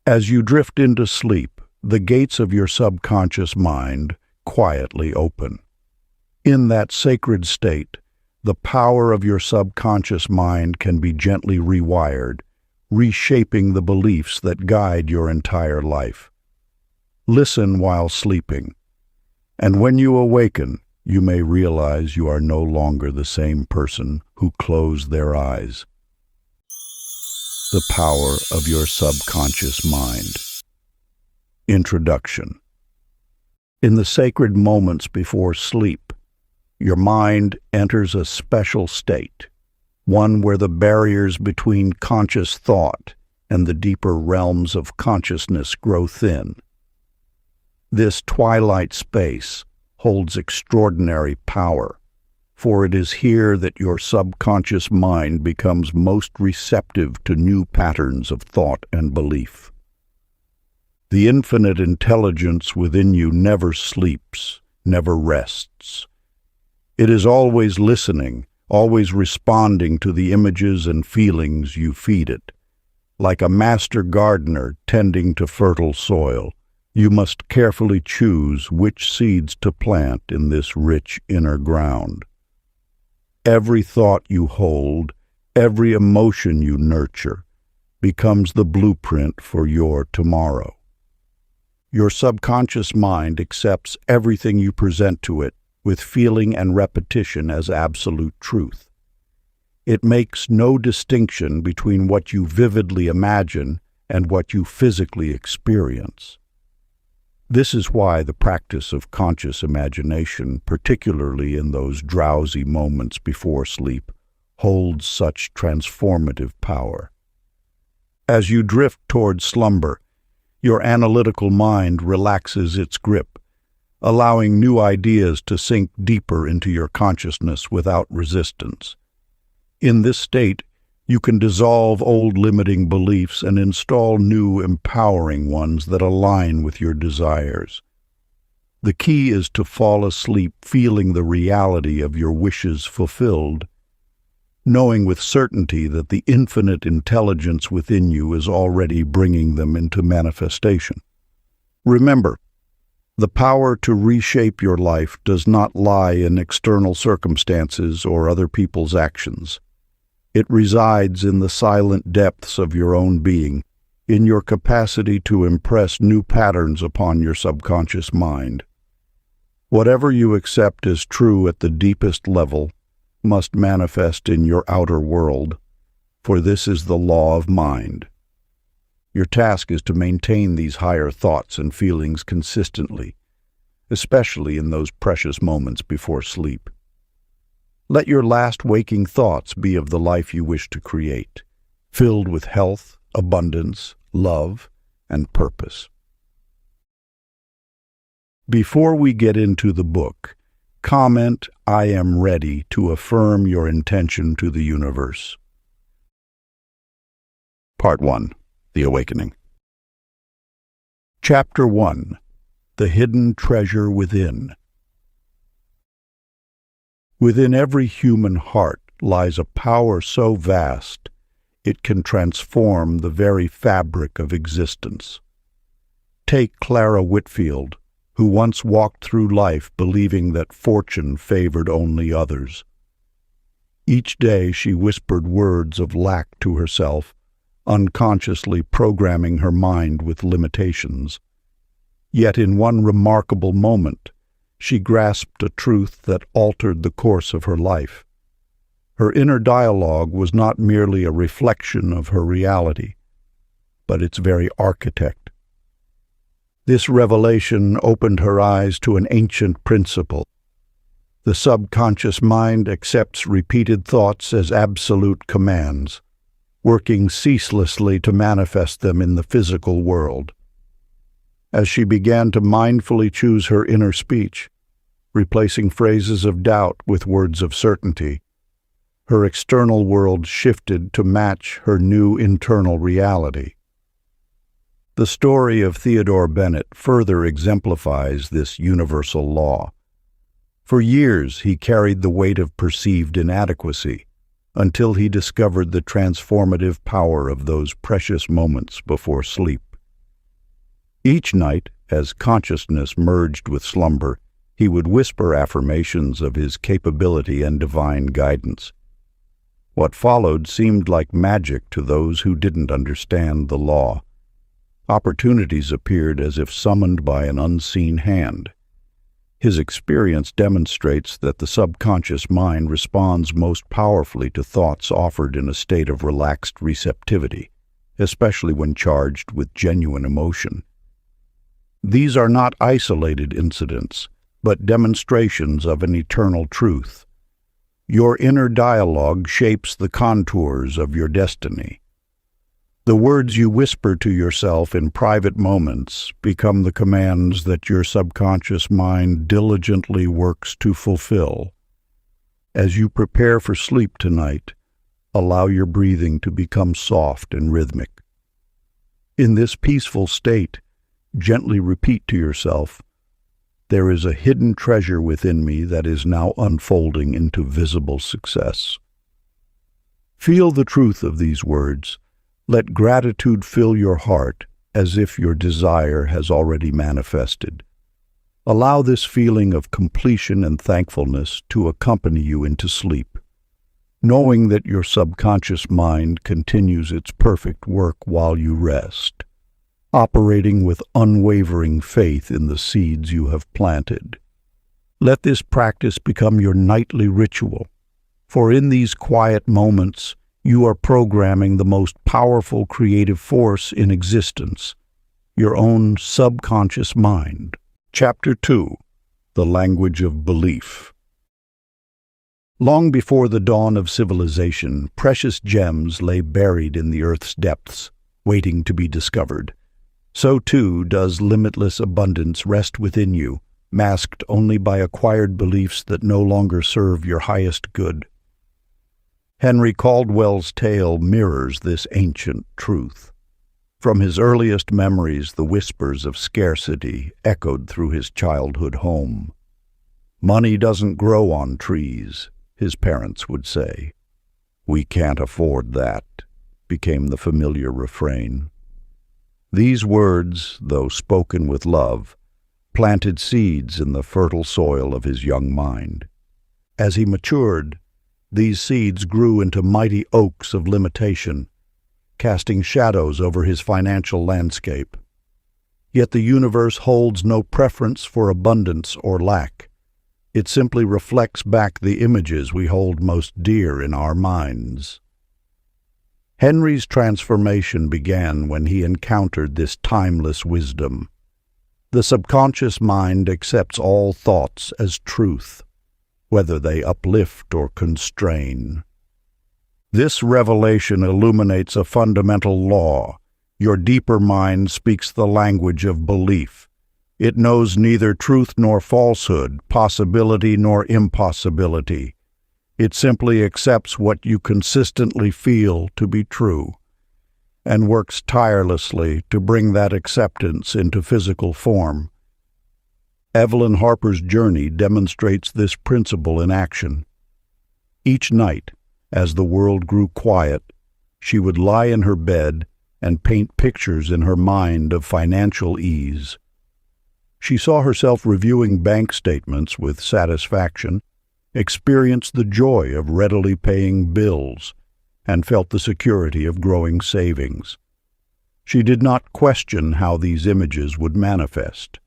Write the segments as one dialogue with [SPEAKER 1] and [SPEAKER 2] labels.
[SPEAKER 1] As you drift into sleep, the gates of your subconscious mind quietly open. In that sacred state, the power of your subconscious mind can be gently rewired, reshaping the beliefs that guide your entire life. Listen while sleeping, and when you awaken, you may realize you are no longer the same person who closed their eyes. The power of your subconscious mind. Introduction. In the sacred moments before sleep, your mind enters a special state, one where the barriers between conscious thought and the deeper realms of consciousness grow thin. This twilight space holds extraordinary power, for it is here that your subconscious mind becomes most receptive to new patterns of thought and belief. The infinite intelligence within you never sleeps, never rests. It is always listening, always responding to the images and feelings you feed it. Like a master gardener tending to fertile soil, you must carefully choose which seeds to plant in this rich inner ground. Every thought you hold, every emotion you nurture, becomes the blueprint for your tomorrow. Your subconscious mind accepts everything you present to it with feeling and repetition as absolute truth. It makes no distinction between what you vividly imagine and what you physically experience. This is why the practice of conscious imagination, particularly in those drowsy moments before sleep, holds such transformative power. As you drift toward slumber, your analytical mind relaxes its grip, allowing new ideas to sink deeper into your consciousness without resistance. In this state, you can dissolve old limiting beliefs and install new empowering ones that align with your desires. The key is to fall asleep feeling the reality of your wishes fulfilled, knowing with certainty that the infinite intelligence within you is already bringing them into manifestation. Remember, the power to reshape your life does not lie in external circumstances or other people's actions. It resides in the silent depths of your own being, in your capacity to impress new patterns upon your subconscious mind. Whatever you accept as true at the deepest level must manifest in your outer world, for this is the law of mind. Your task is to maintain these higher thoughts and feelings consistently, especially in those precious moments before sleep. Let your last waking thoughts be of the life you wish to create, filled with health, abundance, love, and purpose. Before we get into the book, comment "I am ready" to affirm your intention to the universe. Part 1. The Awakening. Chapter 1. The Hidden Treasure Within. Within every human heart lies a power so vast it can transform the very fabric of existence. Take Clara Whitfield, who once walked through life believing that fortune favored only others. Each day she whispered words of lack to herself, unconsciously programming her mind with limitations. Yet in one remarkable moment, she grasped a truth that altered the course of her life. Her inner dialogue was not merely a reflection of her reality, but its very architect. This revelation opened her eyes to an ancient principle. The subconscious mind accepts repeated thoughts as absolute commands, working ceaselessly to manifest them in the physical world. As she began to mindfully choose her inner speech, replacing phrases of doubt with words of certainty, her external world shifted to match her new internal reality. The story of Theodore Bennett further exemplifies this universal law. For years he carried the weight of perceived inadequacy, until he discovered the transformative power of those precious moments before sleep. Each night, as consciousness merged with slumber, he would whisper affirmations of his capability and divine guidance. What followed seemed like magic to those who didn't understand the law. Opportunities appeared as if summoned by an unseen hand. His experience demonstrates that the subconscious mind responds most powerfully to thoughts offered in a state of relaxed receptivity, especially when charged with genuine emotion. These are not isolated incidents, but demonstrations of an eternal truth. Your inner dialogue shapes the contours of your destiny. The words you whisper to yourself in private moments become the commands that your subconscious mind diligently works to fulfill. As you prepare for sleep tonight, allow your breathing to become soft and rhythmic. In this peaceful state, gently repeat to yourself, "There is a hidden treasure within me that is now unfolding into visible success." Feel the truth of these words. Let gratitude fill your heart as if your desire has already manifested. Allow this feeling of completion and thankfulness to accompany you into sleep, knowing that your subconscious mind continues its perfect work while you rest, operating with unwavering faith in the seeds you have planted. Let this practice become your nightly ritual, for in these quiet moments, you are programming the most powerful creative force in existence, your own subconscious mind. Chapter 2. The Language of Belief. Long before the dawn of civilization, precious gems lay buried in the earth's depths, waiting to be discovered. So too does limitless abundance rest within you, masked only by acquired beliefs that no longer serve your highest good. Henry Caldwell's tale mirrors this ancient truth. From his earliest memories, the whispers of scarcity echoed through his childhood home. "Money doesn't grow on trees," his parents would say. "We can't afford that," became the familiar refrain. These words, though spoken with love, planted seeds in the fertile soil of his young mind. As he matured, these seeds grew into mighty oaks of limitation, casting shadows over his financial landscape. Yet the universe holds no preference for abundance or lack. It simply reflects back the images we hold most dear in our minds. Henry's transformation began when he encountered this timeless wisdom. The subconscious mind accepts all thoughts as truth, whether they uplift or constrain. This revelation illuminates a fundamental law. Your deeper mind speaks the language of belief. It knows neither truth nor falsehood, possibility nor impossibility. It simply accepts what you consistently feel to be true, and works tirelessly to bring that acceptance into physical form. Evelyn Harper's journey demonstrates this principle in action. Each night, as the world grew quiet, she would lie in her bed and paint pictures in her mind of financial ease. She saw herself reviewing bank statements with satisfaction, experienced the joy of readily paying bills, and felt the security of growing savings. She did not question how these images would manifest.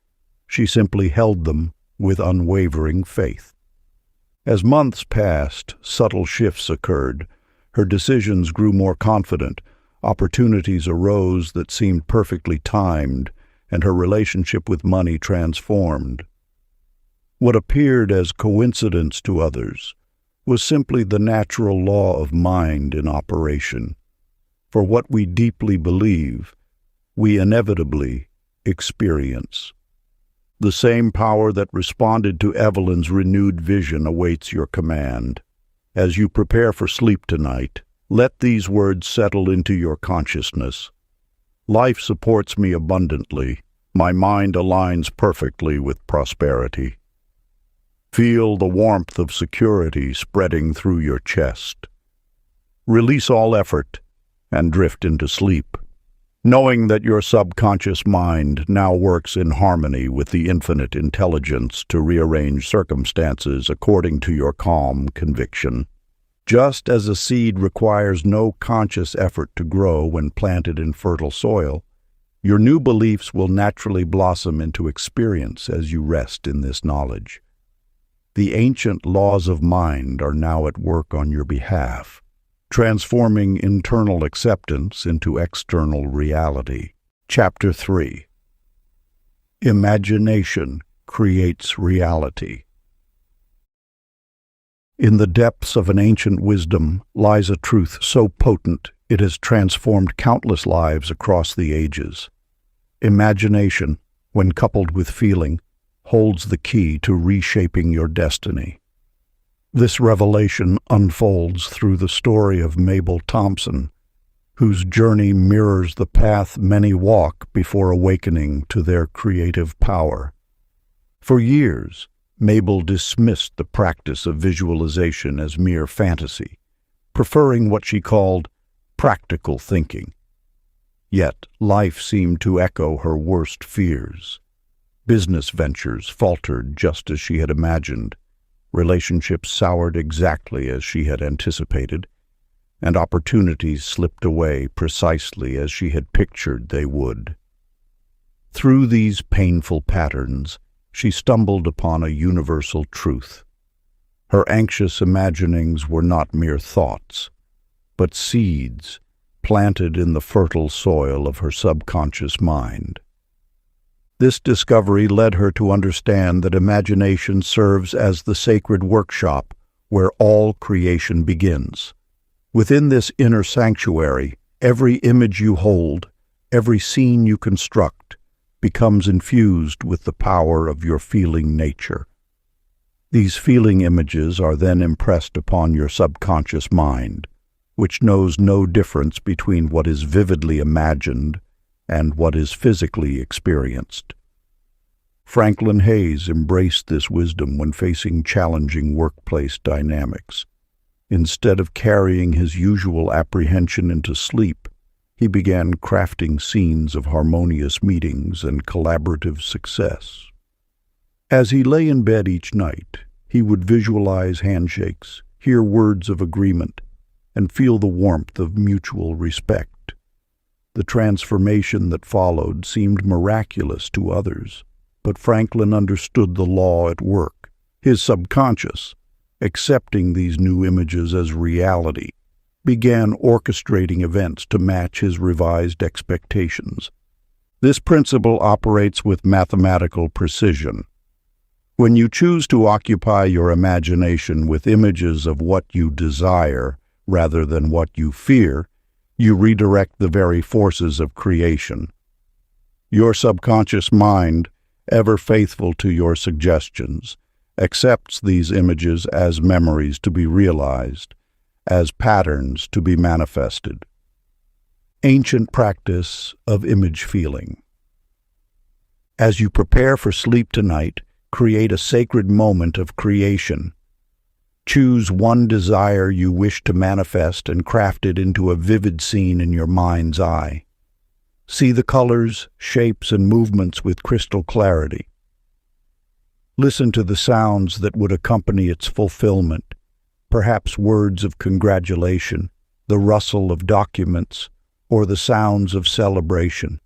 [SPEAKER 1] She simply held them with unwavering faith. As months passed, subtle shifts occurred. Her decisions grew more confident, opportunities arose that seemed perfectly timed, and her relationship with money transformed. What appeared as coincidence to others was simply the natural law of mind in operation. For what we deeply believe, we inevitably experience. The same power that responded to Evelyn's renewed vision awaits your command. As you prepare for sleep tonight, let these words settle into your consciousness. Life supports me abundantly. My mind aligns perfectly with prosperity. Feel the warmth of security spreading through your chest. Release all effort and drift into sleep, knowing that your subconscious mind now works in harmony with the infinite intelligence to rearrange circumstances according to your calm conviction. Just as a seed requires no conscious effort to grow when planted in fertile soil, your new beliefs will naturally blossom into experience as you rest in this knowledge. The ancient laws of mind are now at work on your behalf, transforming internal acceptance into external reality. Chapter 3. Imagination creates reality. In the depths of an ancient wisdom lies a truth so potent it has transformed countless lives across the ages. Imagination, when coupled with feeling, holds the key to reshaping your destiny. This revelation unfolds through the story of Mabel Thompson, whose journey mirrors the path many walk before awakening to their creative power. For years, Mabel dismissed the practice of visualization as mere fantasy, preferring what she called practical thinking. Yet life seemed to echo her worst fears. Business ventures faltered just as she had imagined, relationships soured exactly as she had anticipated, and opportunities slipped away precisely as she had pictured they would. Through these painful patterns, she stumbled upon a universal truth. Her anxious imaginings were not mere thoughts, but seeds planted in the fertile soil of her subconscious mind. This discovery led her to understand that imagination serves as the sacred workshop where all creation begins. Within this inner sanctuary, every image you hold, every scene you construct, becomes infused with the power of your feeling nature. These feeling images are then impressed upon your subconscious mind, which knows no difference between what is vividly imagined and what is physically experienced. Franklin Hayes embraced this wisdom when facing challenging workplace dynamics. Instead of carrying his usual apprehension into sleep, he began crafting scenes of harmonious meetings and collaborative success. As he lay in bed each night, he would visualize handshakes, hear words of agreement, and feel the warmth of mutual respect. The transformation that followed seemed miraculous to others, but Franklin understood the law at work. His subconscious, accepting these new images as reality, began orchestrating events to match his revised expectations. This principle operates with mathematical precision. When you choose to occupy your imagination with images of what you desire rather than what you fear, you redirect the very forces of creation. Your subconscious mind, ever faithful to your suggestions, accepts these images as memories to be realized, as patterns to be manifested. Ancient practice of image feeling. As you prepare for sleep tonight, create a sacred moment of creation. Choose one desire you wish to manifest and craft it into a vivid scene in your mind's eye. See the colors, shapes, and movements with crystal clarity. Listen to the sounds that would accompany its fulfillment, perhaps words of congratulation, the rustle of documents, or the sounds of celebration.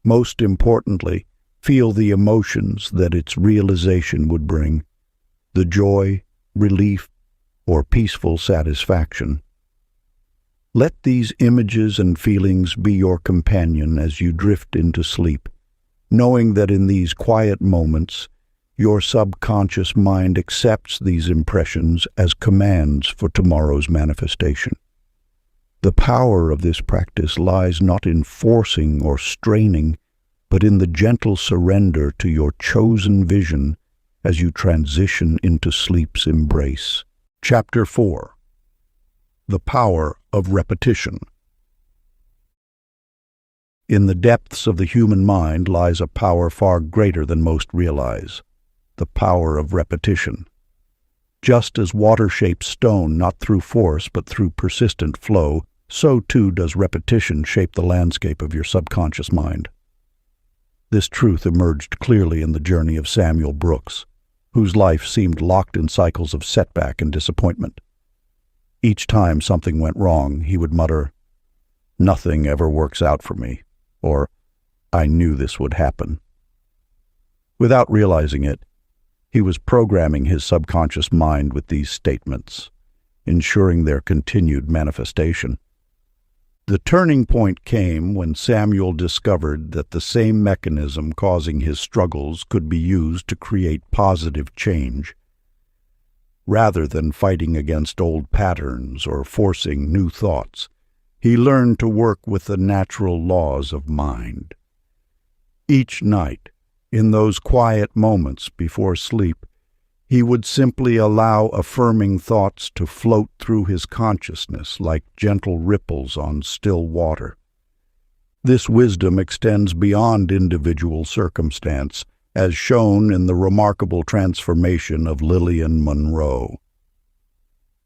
[SPEAKER 1] Most importantly, feel the emotions that its realization would bring, the joy, relief, or peaceful satisfaction. Let these images and feelings be your companion as you drift into sleep, knowing that in these quiet moments, your subconscious mind accepts these impressions as commands for tomorrow's manifestation. The power of this practice lies not in forcing or straining, but in the gentle surrender to your chosen vision as you transition into sleep's embrace. Chapter 4. The Power of Repetition. In the depths of the human mind lies a power far greater than most realize, the power of repetition. Just as water shapes stone not through force but through persistent flow, so too does repetition shape the landscape of your subconscious mind. This truth emerged clearly in the journey of Samuel Brooks, whose life seemed locked in cycles of setback and disappointment. Each time something went wrong, he would mutter, "Nothing ever works out for me," or "I knew this would happen." Without realizing it, he was programming his subconscious mind with these statements, ensuring their continued manifestation. The turning point came when Samuel discovered that the same mechanism causing his struggles could be used to create positive change. Rather than fighting against old patterns or forcing new thoughts, he learned to work with the natural laws of mind. Each night, in those quiet moments before sleep, he would simply allow affirming thoughts to float through his consciousness like gentle ripples on still water. This wisdom extends beyond individual circumstance, as shown in the remarkable transformation of Lillian Monroe.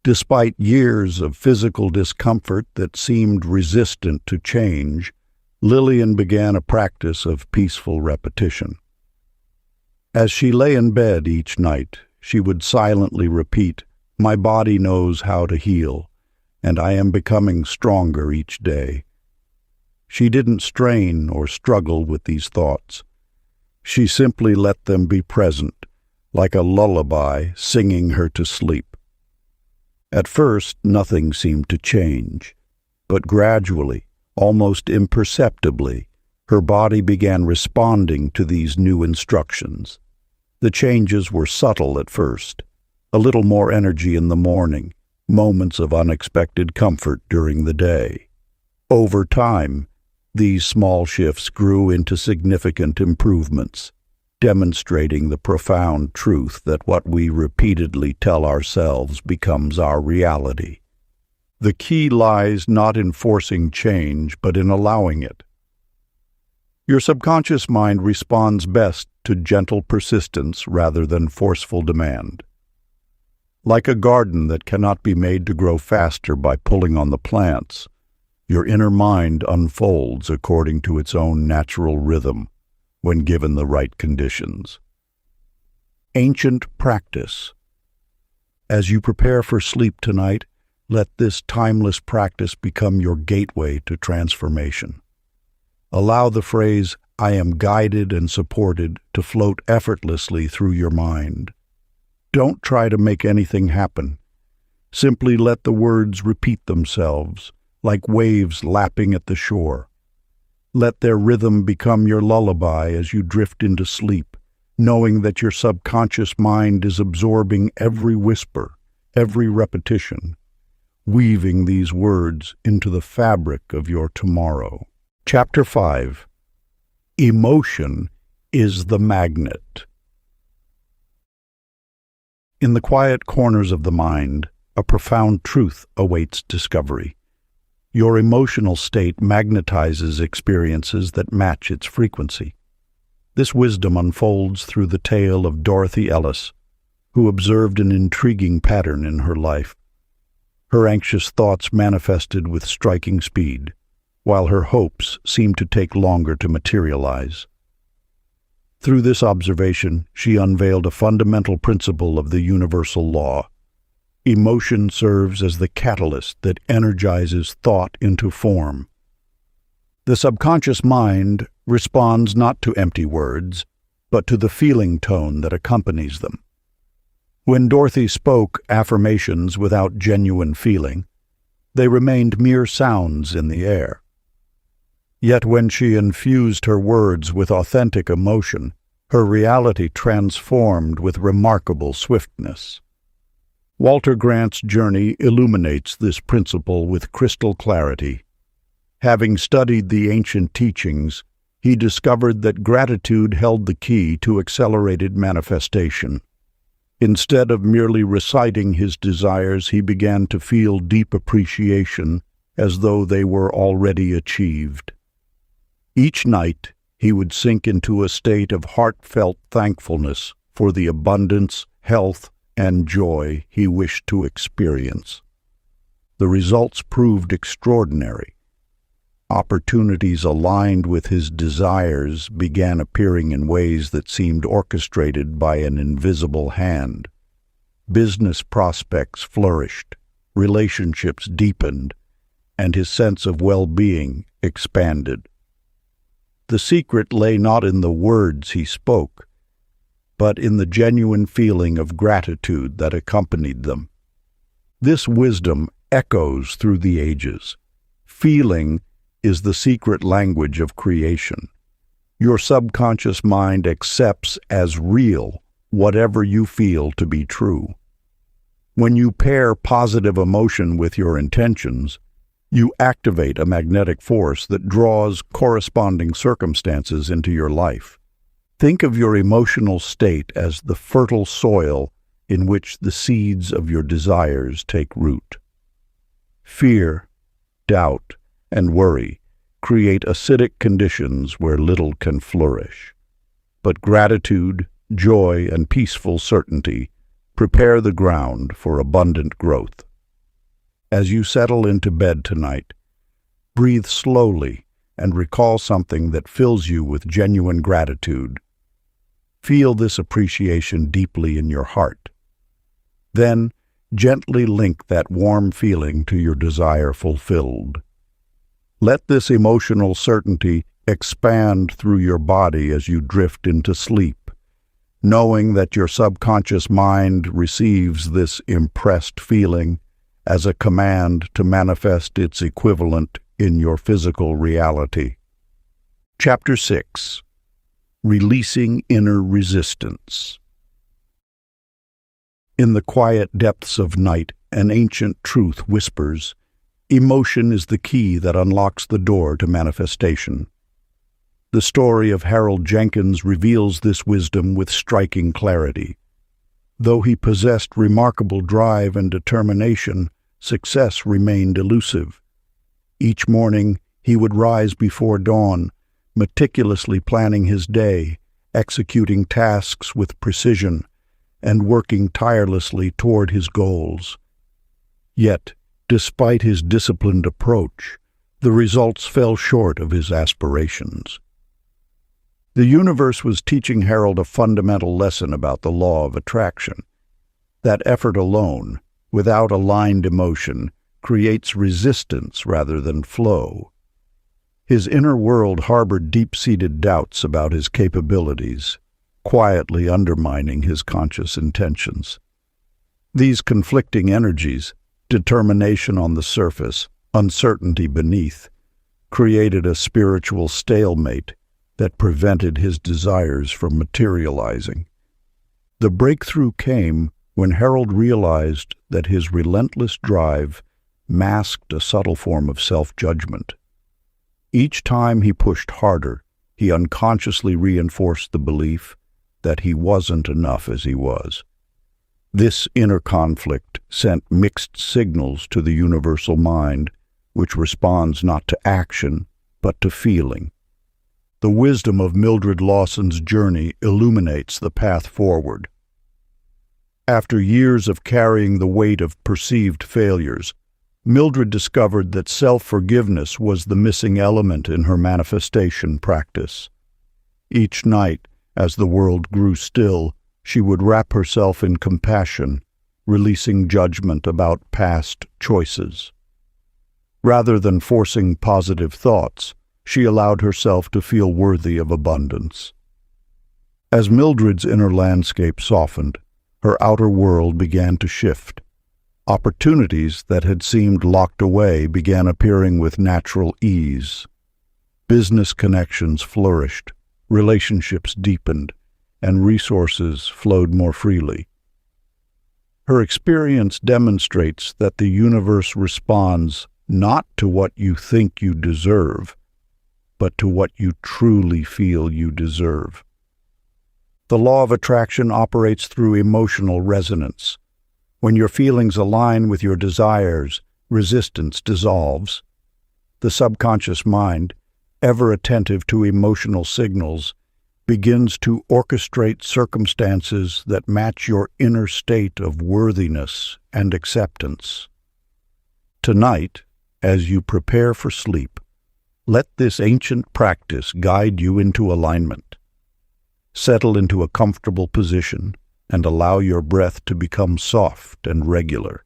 [SPEAKER 1] Despite years of physical discomfort that seemed resistant to change, Lillian began a practice of peaceful repetition. As she lay in bed each night, she would silently repeat, "My body knows how to heal, and I am becoming stronger each day." She didn't strain or struggle with these thoughts. She simply let them be present, like a lullaby singing her to sleep. At first, nothing seemed to change, but gradually, almost imperceptibly, her body began responding to these new instructions. The changes were subtle at first: a little more energy in the morning, moments of unexpected comfort during the day. Over time, these small shifts grew into significant improvements, demonstrating the profound truth that what we repeatedly tell ourselves becomes our reality. The key lies not in forcing change, but in allowing it. Your subconscious mind responds best to gentle persistence rather than forceful demand. Like a garden that cannot be made to grow faster by pulling on the plants, your inner mind unfolds according to its own natural rhythm when given the right conditions. Ancient practice. As you prepare for sleep tonight, let this timeless practice become your gateway to transformation. Allow the phrase, "I am guided and supported," to float effortlessly through your mind. Don't try to make anything happen. Simply let the words repeat themselves, like waves lapping at the shore. Let their rhythm become your lullaby as you drift into sleep, knowing that your subconscious mind is absorbing every whisper, every repetition, weaving these words into the fabric of your tomorrow. Chapter 5. Emotion is the magnet. In the quiet corners of the mind, a profound truth awaits discovery. Your emotional state magnetizes experiences that match its frequency. This wisdom unfolds through the tale of Dorothy Ellis, who observed an intriguing pattern in her life. Her anxious thoughts manifested with striking speed, while her hopes seemed to take longer to materialize. Through this observation, she unveiled a fundamental principle of the universal law. Emotion serves as the catalyst that energizes thought into form. The subconscious mind responds not to empty words, but to the feeling tone that accompanies them. When Dorothy spoke affirmations without genuine feeling, they remained mere sounds in the air. Yet when she infused her words with authentic emotion, her reality transformed with remarkable swiftness. Walter Grant's journey illuminates this principle with crystal clarity. Having studied the ancient teachings, he discovered that gratitude held the key to accelerated manifestation. Instead of merely reciting his desires, he began to feel deep appreciation as though they were already achieved. Each night, he would sink into a state of heartfelt thankfulness for the abundance, health, and joy he wished to experience. The results proved extraordinary. Opportunities aligned with his desires began appearing in ways that seemed orchestrated by an invisible hand. Business prospects flourished, relationships deepened, and his sense of well-being expanded. The secret lay not in the words he spoke, but in the genuine feeling of gratitude that accompanied them. This wisdom echoes through the ages. Feeling is the secret language of creation. Your subconscious mind accepts as real whatever you feel to be true. When you pair positive emotion with your intentions, you activate a magnetic force that draws corresponding circumstances into your life. Think of your emotional state as the fertile soil in which the seeds of your desires take root. Fear, doubt, and worry create acidic conditions where little can flourish. But gratitude, joy, and peaceful certainty prepare the ground for abundant growth. As you settle into bed tonight, breathe slowly and recall something that fills you with genuine gratitude. Feel this appreciation deeply in your heart. Then, gently link that warm feeling to your desire fulfilled. Let this emotional certainty expand through your body as you drift into sleep, knowing that your subconscious mind receives this impressed feeling as a command to manifest its equivalent in your physical reality. Chapter 6. Releasing Inner Resistance. In the quiet depths of night, an ancient truth whispers, emotion is the key that unlocks the door to manifestation. The story of Harold Jenkins reveals this wisdom with striking clarity. Though he possessed remarkable drive and determination, success remained elusive. Each morning, he would rise before dawn, meticulously planning his day, executing tasks with precision, and working tirelessly toward his goals. Yet, despite his disciplined approach, the results fell short of his aspirations. The universe was teaching Harold a fundamental lesson about the law of attraction. That effort alone, without aligned emotion, creates resistance rather than flow. His inner world harbored deep-seated doubts about his capabilities, quietly undermining his conscious intentions. These conflicting energies, determination on the surface, uncertainty beneath, created a spiritual stalemate that prevented his desires from materializing. The breakthrough came when Harold realized that his relentless drive masked a subtle form of self-judgment. Each time he pushed harder, he unconsciously reinforced the belief that he wasn't enough as he was. This inner conflict sent mixed signals to the universal mind, which responds not to action, but to feeling. The wisdom of Mildred Lawson's journey illuminates the path forward. After years of carrying the weight of perceived failures, Mildred discovered that self-forgiveness was the missing element in her manifestation practice. Each night, as the world grew still, she would wrap herself in compassion, releasing judgment about past choices. Rather than forcing positive thoughts, she allowed herself to feel worthy of abundance. As Mildred's inner landscape softened, her outer world began to shift. Opportunities that had seemed locked away began appearing with natural ease. Business connections flourished, relationships deepened, and resources flowed more freely. Her experience demonstrates that the universe responds not to what you think you deserve, but to what you truly feel you deserve. The law of attraction operates through emotional resonance. When your feelings align with your desires, resistance dissolves. The subconscious mind, ever attentive to emotional signals, begins to orchestrate circumstances that match your inner state of worthiness and acceptance. Tonight, as you prepare for sleep, let this ancient practice guide you into alignment. Settle into a comfortable position and allow your breath to become soft and regular.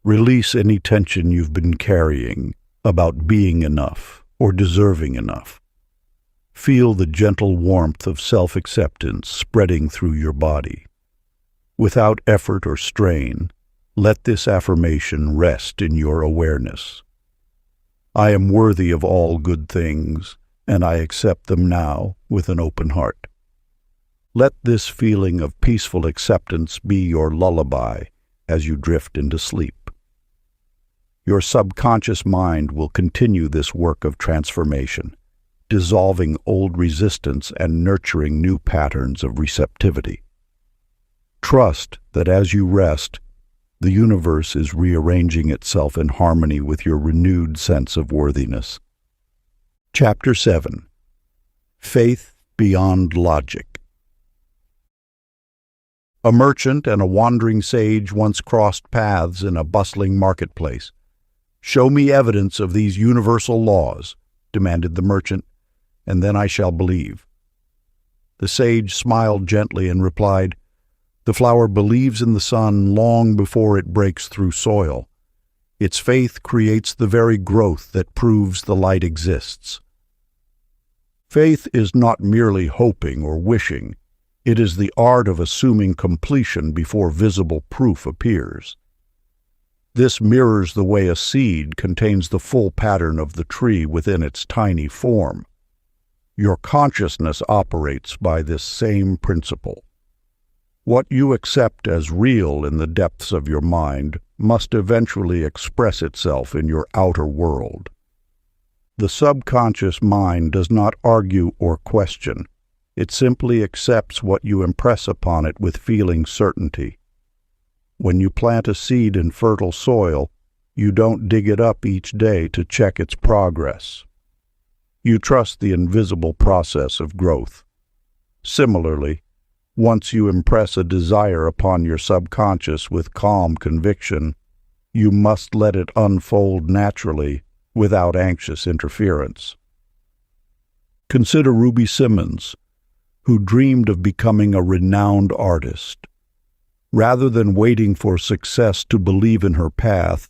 [SPEAKER 1] Release any tension you've been carrying about being enough or deserving enough. Feel the gentle warmth of self-acceptance spreading through your body. Without effort or strain, let this affirmation rest in your awareness. I am worthy of all good things, and I accept them now with an open heart. Let this feeling of peaceful acceptance be your lullaby as you drift into sleep. Your subconscious mind will continue this work of transformation, dissolving old resistance and nurturing new patterns of receptivity. Trust that as you rest, the universe is rearranging itself in harmony with your renewed sense of worthiness. Chapter 7. Faith Beyond Logic. A merchant and a wandering sage once crossed paths in a bustling marketplace. "Show me evidence of these universal laws," demanded the merchant, "and then I shall believe." The sage smiled gently and replied, "The flower believes in the sun long before it breaks through soil. Its faith creates the very growth that proves the light exists." Faith is not merely hoping or wishing. It is the art of assuming completion before visible proof appears. This mirrors the way a seed contains the full pattern of the tree within its tiny form. Your consciousness operates by this same principle. What you accept as real in the depths of your mind must eventually express itself in your outer world. The subconscious mind does not argue or question. It simply accepts what you impress upon it with feeling certainty. When you plant a seed in fertile soil, you don't dig it up each day to check its progress. You trust the invisible process of growth. Similarly, once you impress a desire upon your subconscious with calm conviction, you must let it unfold naturally without anxious interference. Consider Ruby Simmons, who dreamed of becoming a renowned artist. Rather than waiting for success to believe in her path,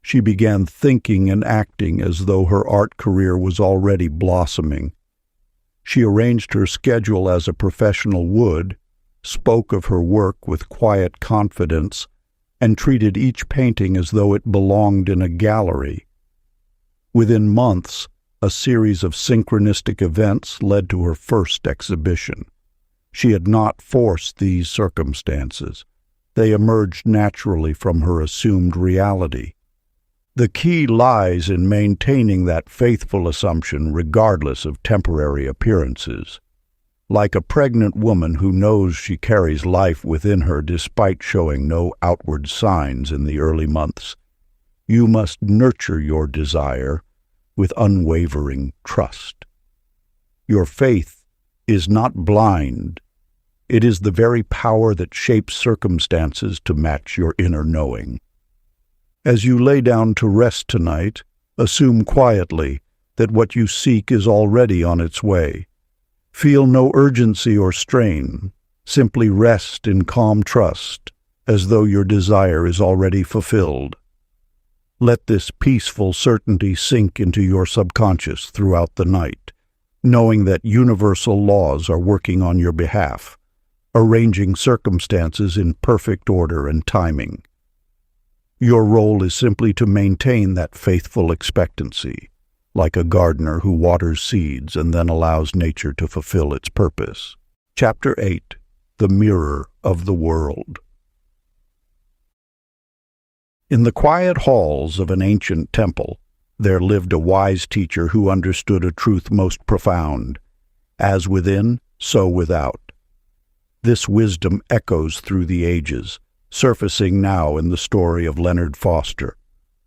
[SPEAKER 1] she began thinking and acting as though her art career was already blossoming. She arranged her schedule as a professional would, spoke of her work with quiet confidence, and treated each painting as though it belonged in a gallery. Within months, a series of synchronistic events led to her first exhibition. She had not forced these circumstances. They emerged naturally from her assumed reality. The key lies in maintaining that faithful assumption regardless of temporary appearances. Like a pregnant woman who knows she carries life within her despite showing no outward signs in the early months, you must nurture your desire with unwavering trust. Your faith is not blind. It is the very power that shapes circumstances to match your inner knowing. As you lay down to rest tonight, assume quietly that what you seek is already on its way. Feel no urgency or strain. Simply rest in calm trust, as though your desire is already fulfilled. Let this peaceful certainty sink into your subconscious throughout the night, knowing that universal laws are working on your behalf, arranging circumstances in perfect order and timing. Your role is simply to maintain that faithful expectancy, like a gardener who waters seeds and then allows nature to fulfill its purpose. Chapter 8. The Mirror of the World. In the quiet halls of an ancient temple, there lived a wise teacher who understood a truth most profound: as within, so without. This wisdom echoes through the ages, surfacing now in the story of Leonard Foster,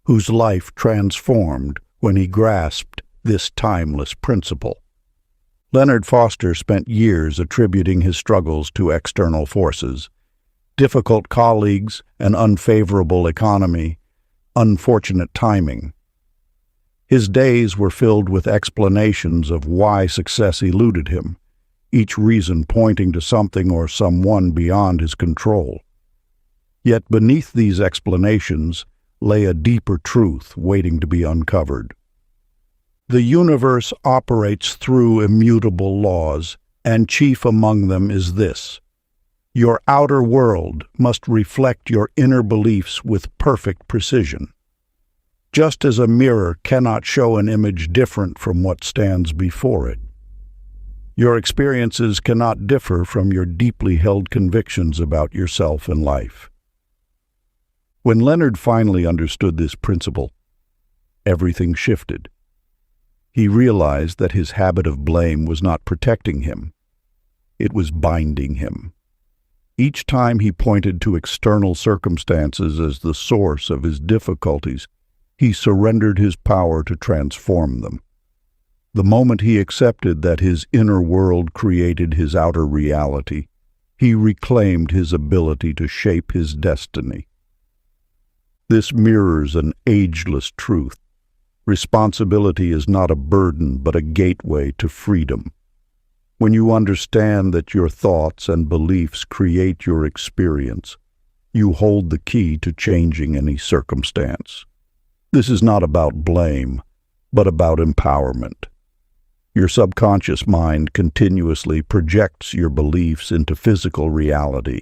[SPEAKER 1] whose life transformed when he grasped this timeless principle. Leonard Foster spent years attributing his struggles to external forces: difficult colleagues, an unfavorable economy, unfortunate timing. His days were filled with explanations of why success eluded him, each reason pointing to something or someone beyond his control. Yet beneath these explanations lay a deeper truth waiting to be uncovered. The universe operates through immutable laws, and chief among them is this: your outer world must reflect your inner beliefs with perfect precision. Just as a mirror cannot show an image different from what stands before it, your experiences cannot differ from your deeply held convictions about yourself and life. When Leonard finally understood this principle, everything shifted. He realized that his habit of blame was not protecting him. It was binding him. Each time he pointed to external circumstances as the source of his difficulties, he surrendered his power to transform them. The moment he accepted that his inner world created his outer reality, he reclaimed his ability to shape his destiny. This mirrors an ageless truth. Responsibility is not a burden, but a gateway to freedom. When you understand that your thoughts and beliefs create your experience, you hold the key to changing any circumstance. This is not about blame, but about empowerment. Your subconscious mind continuously projects your beliefs into physical reality,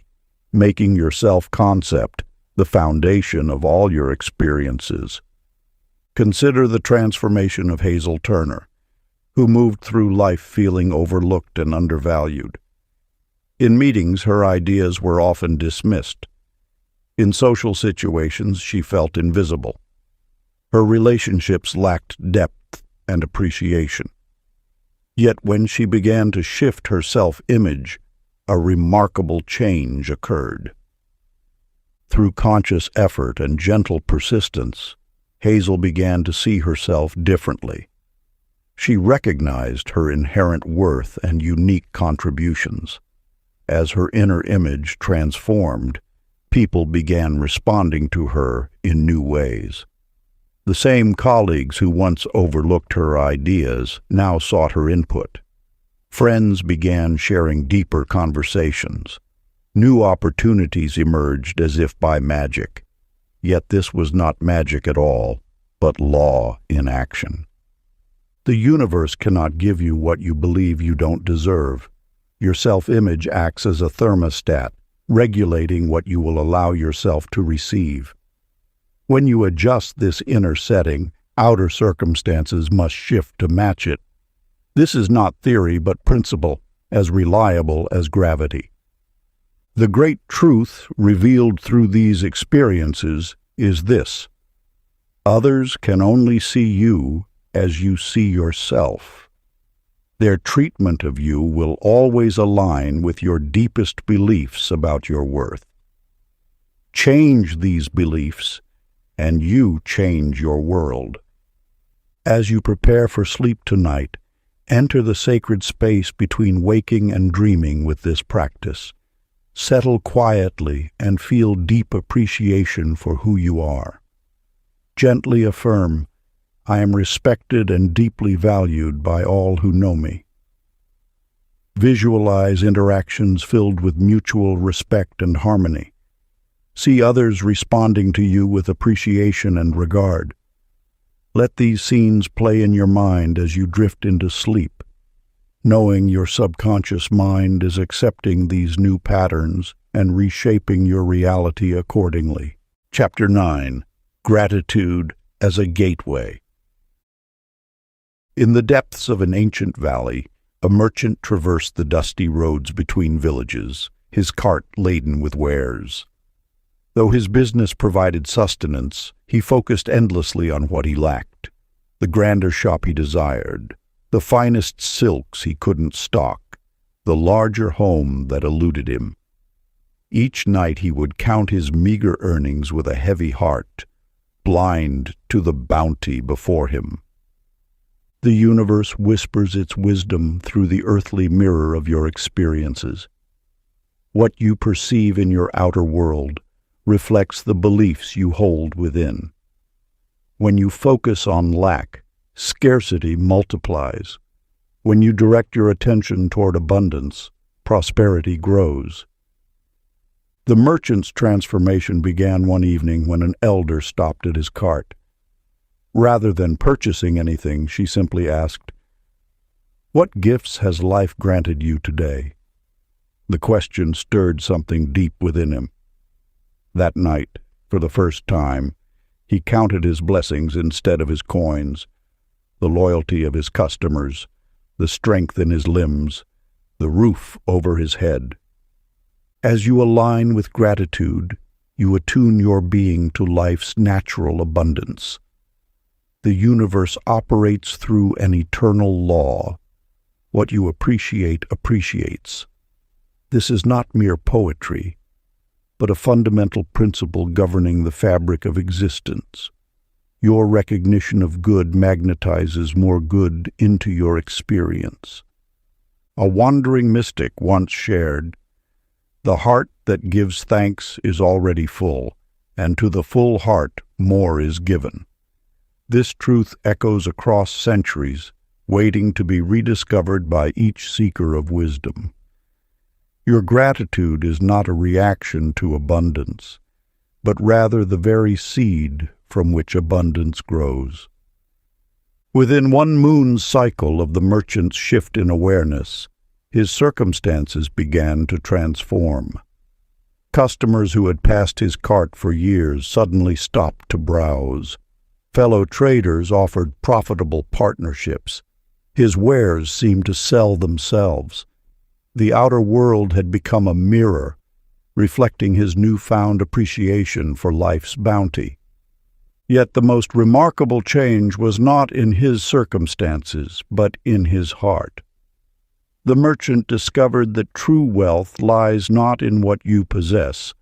[SPEAKER 1] making your self-concept the foundation of all your experiences. Consider the transformation of Hazel Turner, who moved through life feeling overlooked and undervalued. In meetings, her ideas were often dismissed. In social situations, she felt invisible. Her relationships lacked depth and appreciation. Yet when she began to shift her self-image, a remarkable change occurred. Through conscious effort and gentle persistence, Hazel began to see herself differently. She recognized her inherent worth and unique contributions. As her inner image transformed, people began responding to her in new ways. The same colleagues who once overlooked her ideas now sought her input. Friends began sharing deeper conversations. New opportunities emerged as if by magic. Yet this was not magic at all, but law in action. The universe cannot give you what you believe you don't deserve. Your self-image acts as a thermostat, regulating what you will allow yourself to receive. When you adjust this inner setting, outer circumstances must shift to match it. This is not theory but principle, as reliable as gravity. The great truth revealed through these experiences is this: others can only see you as you see yourself. Their treatment of you will always align with your deepest beliefs about your worth. Change these beliefs, and you change your world. As you prepare for sleep tonight, enter the sacred space between waking and dreaming with this practice. Settle quietly and feel deep appreciation for who you are. Gently affirm, "I am respected and deeply valued by all who know me." Visualize interactions filled with mutual respect and harmony. See others responding to you with appreciation and regard. Let these scenes play in your mind as you drift into sleep, knowing your subconscious mind is accepting these new patterns and reshaping your reality accordingly. Chapter 9. Gratitude as a Gateway. In the depths of an ancient valley, a merchant traversed the dusty roads between villages, his cart laden with wares. Though his business provided sustenance, he focused endlessly on what he lacked: the grander shop he desired, the finest silks he couldn't stock, the larger home that eluded him. Each night he would count his meager earnings with a heavy heart, blind to the bounty before him. The universe whispers its wisdom through the earthly mirror of your experiences. What you perceive in your outer world reflects the beliefs you hold within. When you focus on lack, scarcity multiplies. When you direct your attention toward abundance, prosperity grows. The merchant's transformation began one evening when an elder stopped at his cart. Rather than purchasing anything, she simply asked, "What gifts has life granted you today?" The question stirred something deep within him. That night, for the first time, he counted his blessings instead of his coins, the loyalty of his customers, the strength in his limbs, the roof over his head. As you align with gratitude, you attune your being to life's natural abundance. The universe operates through an eternal law. What you appreciate appreciates. This is not mere poetry, but a fundamental principle governing the fabric of existence. Your recognition of good magnetizes more good into your experience. A wandering mystic once shared, "The heart that gives thanks is already full, and to the full heart more is given." This truth echoes across centuries, waiting to be rediscovered by each seeker of wisdom. Your gratitude is not a reaction to abundance, but rather the very seed from which abundance grows. Within one moon's cycle of the merchant's shift in awareness, his circumstances began to transform. Customers who had passed his cart for years suddenly stopped to browse. Fellow traders offered profitable partnerships. His wares seemed to sell themselves. The outer world had become a mirror, reflecting his newfound appreciation for life's bounty. Yet the most remarkable change was not in his circumstances, but in his heart. The merchant discovered that true wealth lies not in what you possess,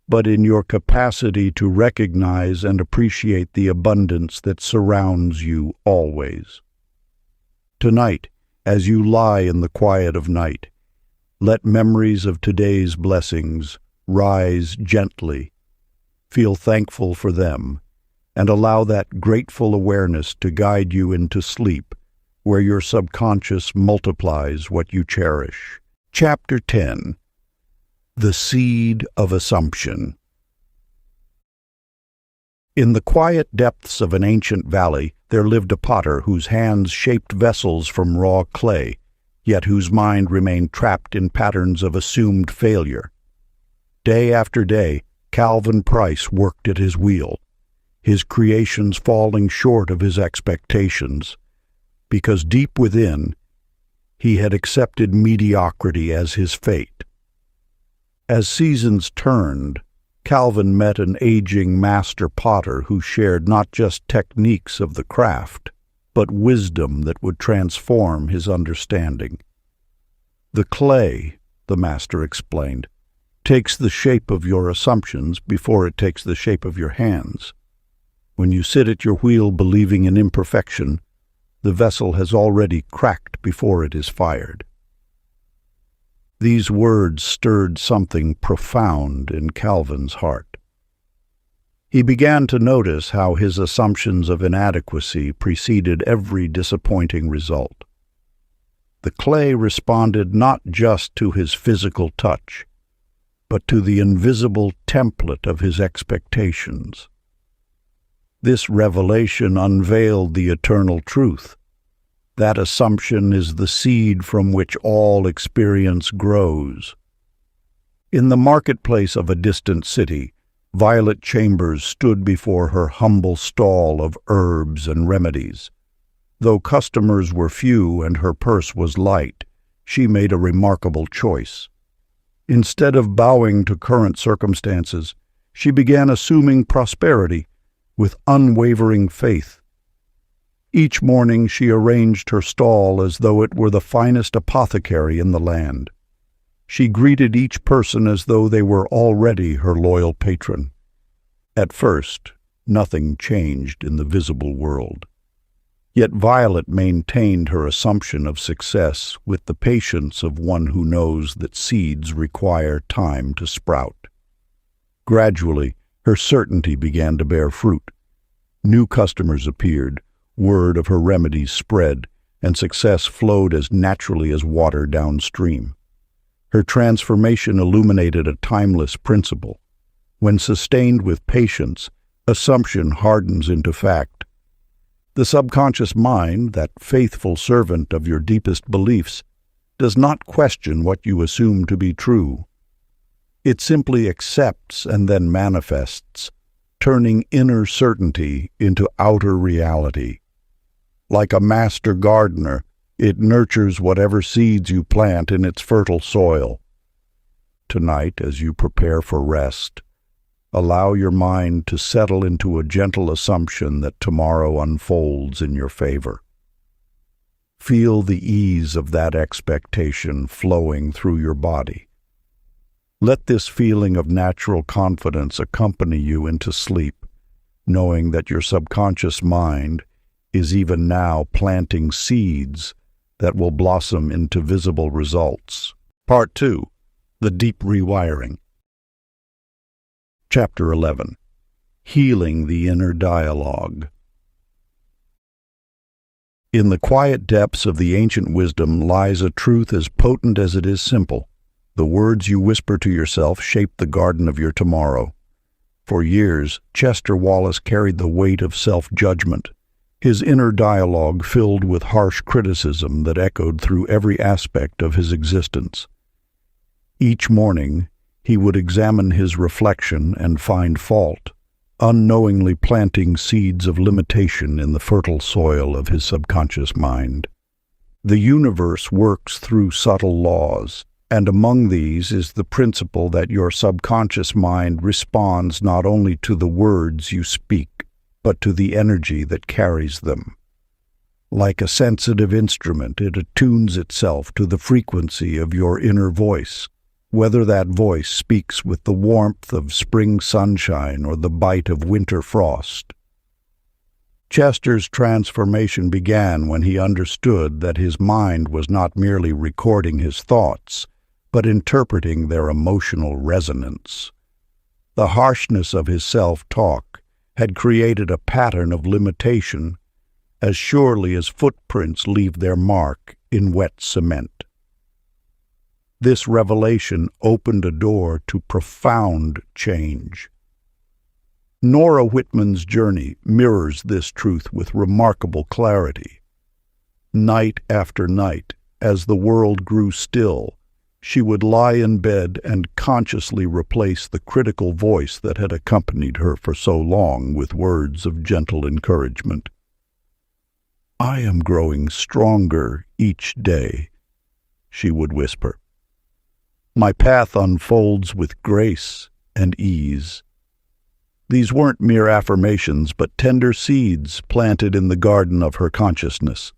[SPEAKER 1] but in your capacity to recognize and appreciate the abundance that surrounds you always. Tonight, as you lie in the quiet of night, let memories of today's blessings rise gently. Feel thankful for them, and allow that grateful awareness to guide you into sleep, where your subconscious multiplies what you cherish. Chapter 10. The Seed of Assumption. In the quiet depths of an ancient valley, there lived a potter whose hands shaped vessels from raw clay, yet whose mind remained trapped in patterns of assumed failure. Day after day, Calvin Price worked at his wheel, his creations falling short of his expectations, because deep within, he had accepted mediocrity as his fate. As seasons turned, Calvin met an aging master potter who shared not just techniques of the craft, but wisdom that would transform his understanding. "The clay," the master explained, "takes the shape of your assumptions before it takes the shape of your hands. When you sit at your wheel believing in imperfection, the vessel has already cracked before it is fired." These words stirred something profound in Calvin's heart. He began to notice how his assumptions of inadequacy preceded every disappointing result. The clay responded not just to his physical touch, but to the invisible template of his expectations. This revelation unveiled the eternal truth. That assumption is the seed from which all experience grows. In the marketplace of a distant city, Violet Chambers stood before her humble stall of herbs and remedies. Though customers were few and her purse was light, she made a remarkable choice. Instead of bowing to current circumstances, she began assuming prosperity with unwavering faith. Each morning she arranged her stall as though it were the finest apothecary in the land. She greeted each person as though they were already her loyal patron. At first, nothing changed in the visible world. Yet Violet maintained her assumption of success with the patience of one who knows that seeds require time to sprout. Gradually, her certainty began to bear fruit. New customers appeared, word of her remedies spread, and success flowed as naturally as water downstream. Her transformation illuminated a timeless principle. When sustained with patience, assumption hardens into fact. The subconscious mind, that faithful servant of your deepest beliefs, does not question what you assume to be true. It simply accepts and then manifests, turning inner certainty into outer reality. Like a master gardener, it nurtures whatever seeds you plant in its fertile soil. Tonight, as you prepare for rest, allow your mind to settle into a gentle assumption that tomorrow unfolds in your favor. Feel the ease of that expectation flowing through your body. Let this feeling of natural confidence accompany you into sleep, knowing that your subconscious mind is even now planting seeds that will blossom into visible results. Part 2. The Deep Rewiring. Chapter 11. Healing the Inner Dialogue. In the quiet depths of the ancient wisdom lies a truth as potent as it is simple. The words you whisper to yourself shape the garden of your tomorrow. For years, Chester Wallace carried the weight of self-judgment, his inner dialogue filled with harsh criticism that echoed through every aspect of his existence. Each morning, he would examine his reflection and find fault, unknowingly planting seeds of limitation in the fertile soil of his subconscious mind. The universe works through subtle laws, and among these is the principle that your subconscious mind responds not only to the words you speak, but to the energy that carries them. Like a sensitive instrument, it attunes itself to the frequency of your inner voice, whether that voice speaks with the warmth of spring sunshine or the bite of winter frost. Chester's transformation began when he understood that his mind was not merely recording his thoughts, but interpreting their emotional resonance. The harshness of his self-talk had created a pattern of limitation, as surely as footprints leave their mark in wet cement. This revelation opened a door to profound change. Nora Whitman's journey mirrors this truth with remarkable clarity. Night after night, as the world grew still, she would lie in bed and consciously replace the critical voice that had accompanied her for so long with words of gentle encouragement. "I am growing stronger each day," she would whisper. "My path unfolds with grace and ease." These weren't mere affirmations, but tender seeds planted in the garden of her consciousness.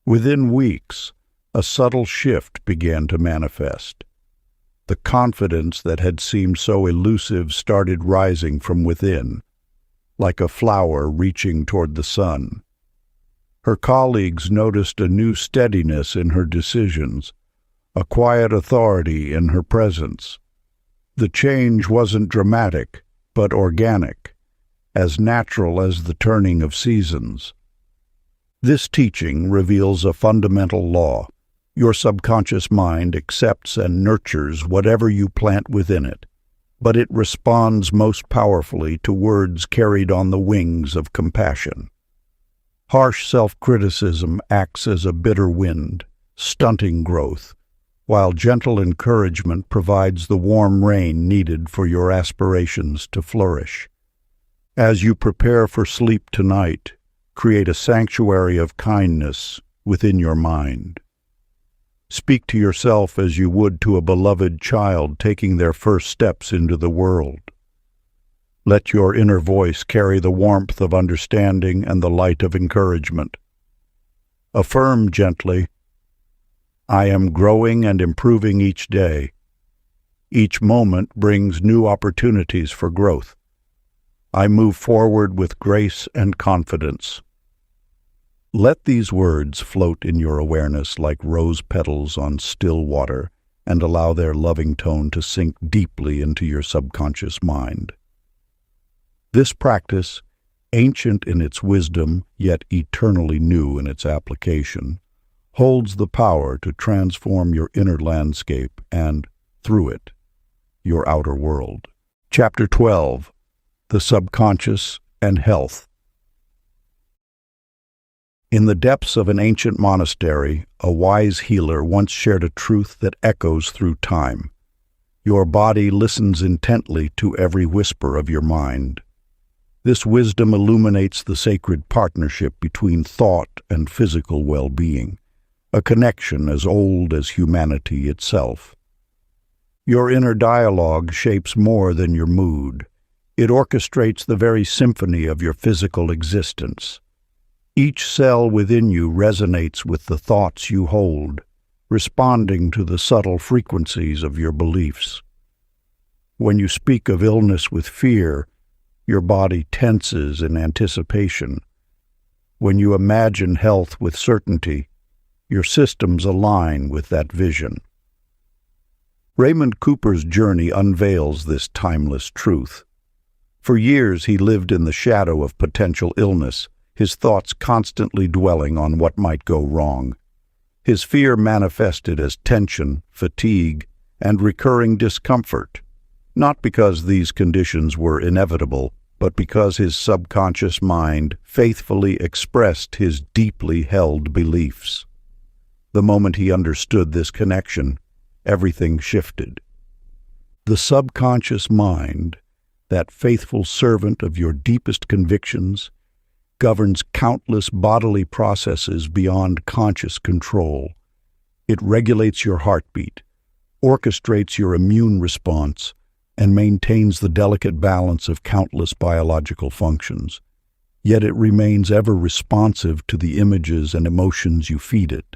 [SPEAKER 1] Within weeks, a subtle shift began to manifest. The confidence that had seemed so elusive started rising from within, like a flower reaching toward the sun. Her colleagues noticed a new steadiness in her decisions, a quiet authority in her presence. The change wasn't dramatic, but organic, as natural as the turning of seasons. This teaching reveals a fundamental law. Your subconscious mind accepts and nurtures whatever you plant within it, but it responds most powerfully to words carried on the wings of compassion. Harsh self-criticism acts as a bitter wind, stunting growth, while gentle encouragement provides the warm rain needed for your aspirations to flourish. As you prepare for sleep tonight, create a sanctuary of kindness within your mind. Speak to yourself as you would to a beloved child taking their first steps into the world. Let your inner voice carry the warmth of understanding and the light of encouragement. Affirm gently, "I am growing and improving each day. Each moment brings new opportunities for growth. I move forward with grace and confidence." Let these words float in your awareness like rose petals on still water, and allow their loving tone to sink deeply into your subconscious mind. This practice, ancient in its wisdom, yet eternally new in its application, holds the power to transform your inner landscape and, through it, your outer world. Chapter 12. The Subconscious and Health. In the depths of an ancient monastery, a wise healer once shared a truth that echoes through time. Your body listens intently to every whisper of your mind. This wisdom illuminates the sacred partnership between thought and physical well-being, a connection as old as humanity itself. Your inner dialogue shapes more than your mood. It orchestrates the very symphony of your physical existence. Each cell within you resonates with the thoughts you hold, responding to the subtle frequencies of your beliefs. When you speak of illness with fear, your body tenses in anticipation. When you imagine health with certainty, your systems align with that vision. Raymond Cooper's journey unveils this timeless truth. For years he lived in the shadow of potential illness, his thoughts constantly dwelling on what might go wrong. His fear manifested as tension, fatigue, and recurring discomfort, not because these conditions were inevitable, but because his subconscious mind faithfully expressed his deeply held beliefs. The moment he understood this connection, everything shifted. The subconscious mind, that faithful servant of your deepest convictions, governs countless bodily processes beyond conscious control. It regulates your heartbeat, orchestrates your immune response, and maintains the delicate balance of countless biological functions. Yet it remains ever responsive to the images and emotions you feed it,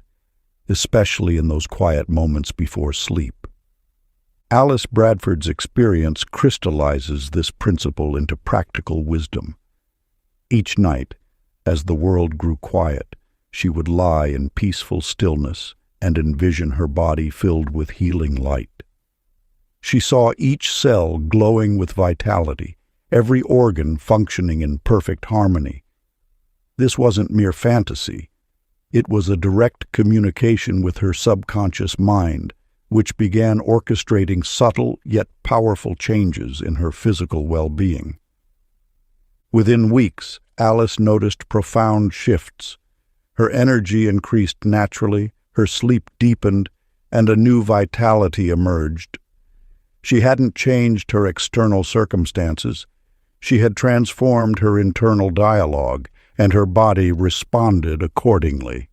[SPEAKER 1] especially in those quiet moments before sleep. Alice Bradford's experience crystallizes this principle into practical wisdom. Each night, as the world grew quiet, she would lie in peaceful stillness and envision her body filled with healing light. She saw each cell glowing with vitality, every organ functioning in perfect harmony. This wasn't mere fantasy. It was a direct communication with her subconscious mind, which began orchestrating subtle yet powerful changes in her physical well-being. Within weeks, Alice noticed profound shifts. Her energy increased naturally, her sleep deepened, and a new vitality emerged. She hadn't changed her external circumstances. She had transformed her internal dialogue, and her body responded accordingly.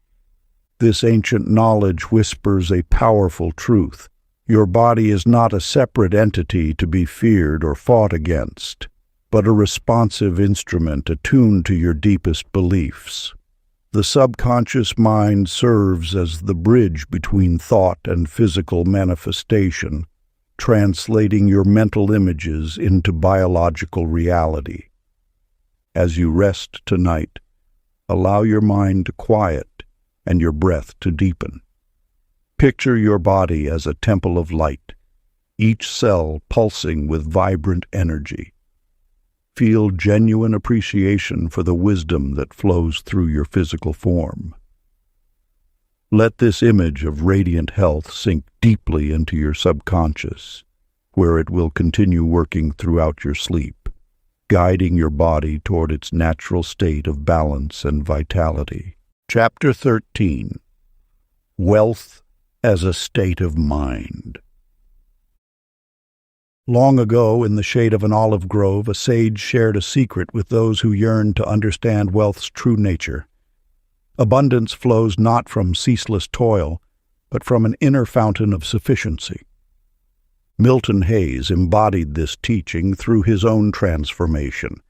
[SPEAKER 1] This ancient knowledge whispers a powerful truth. Your body is not a separate entity to be feared or fought against, but a responsive instrument attuned to your deepest beliefs. The subconscious mind serves as the bridge between thought and physical manifestation, translating your mental images into biological reality. As you rest tonight, allow your mind to quiet and your breath to deepen. Picture your body as a temple of light, each cell pulsing with vibrant energy. Feel genuine appreciation for the wisdom that flows through your physical form. Let this image of radiant health sink deeply into your subconscious, where it will continue working throughout your sleep, guiding your body toward its natural state of balance and vitality. Chapter 13. Wealth as a State of Mind. Long ago, in the shade of an olive grove, a sage shared a secret with those who yearned to understand wealth's true nature. Abundance flows not from ceaseless toil, but from an inner fountain of sufficiency. Milton Hayes embodied this teaching through his own transformation.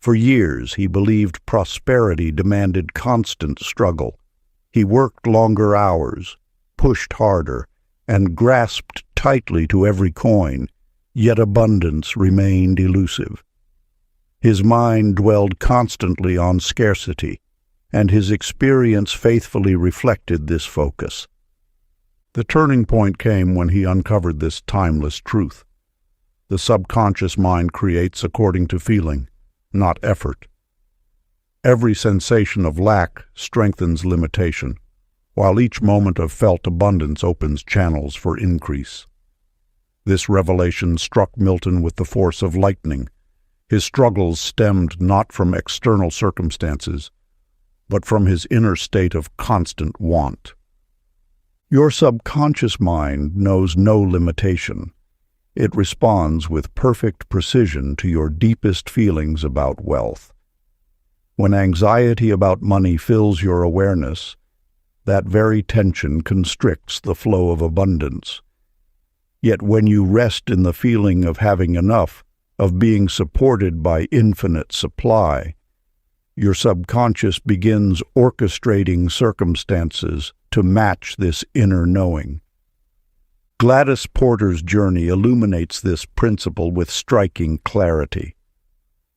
[SPEAKER 1] For years, he believed prosperity demanded constant struggle. He worked longer hours, pushed harder, and grasped tightly to every coin, yet abundance remained elusive. His mind dwelled constantly on scarcity, and his experience faithfully reflected this focus. The turning point came when he uncovered this timeless truth. The subconscious mind creates according to feeling, not effort. Every sensation of lack strengthens limitation, while each moment of felt abundance opens channels for increase. This revelation struck Milton with the force of lightning. His struggles stemmed not from external circumstances, but from his inner state of constant want. Your subconscious mind knows no limitation. It responds with perfect precision to your deepest feelings about wealth. When anxiety about money fills your awareness, that very tension constricts the flow of abundance. Yet when you rest in the feeling of having enough, of being supported by infinite supply, your subconscious begins orchestrating circumstances to match this inner knowing. Gladys Porter's journey illuminates this principle with striking clarity.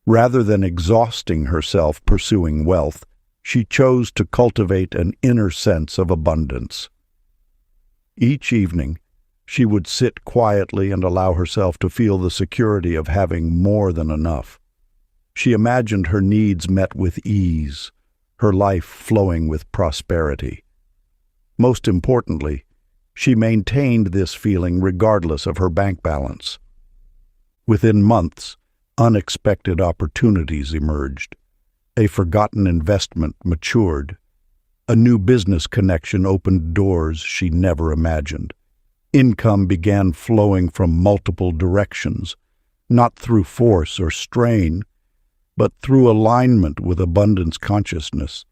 [SPEAKER 1] Rather than exhausting herself pursuing wealth, she chose to cultivate an inner sense of abundance. Each evening, she would sit quietly and allow herself to feel the security of having more than enough. She imagined her needs met with ease, her life flowing with prosperity. Most importantly, she maintained this feeling regardless of her bank balance. Within months, unexpected opportunities emerged. A forgotten investment matured. A new business connection opened doors she never imagined. Income began flowing from multiple directions, not through force or strain, but through alignment with abundance consciousness.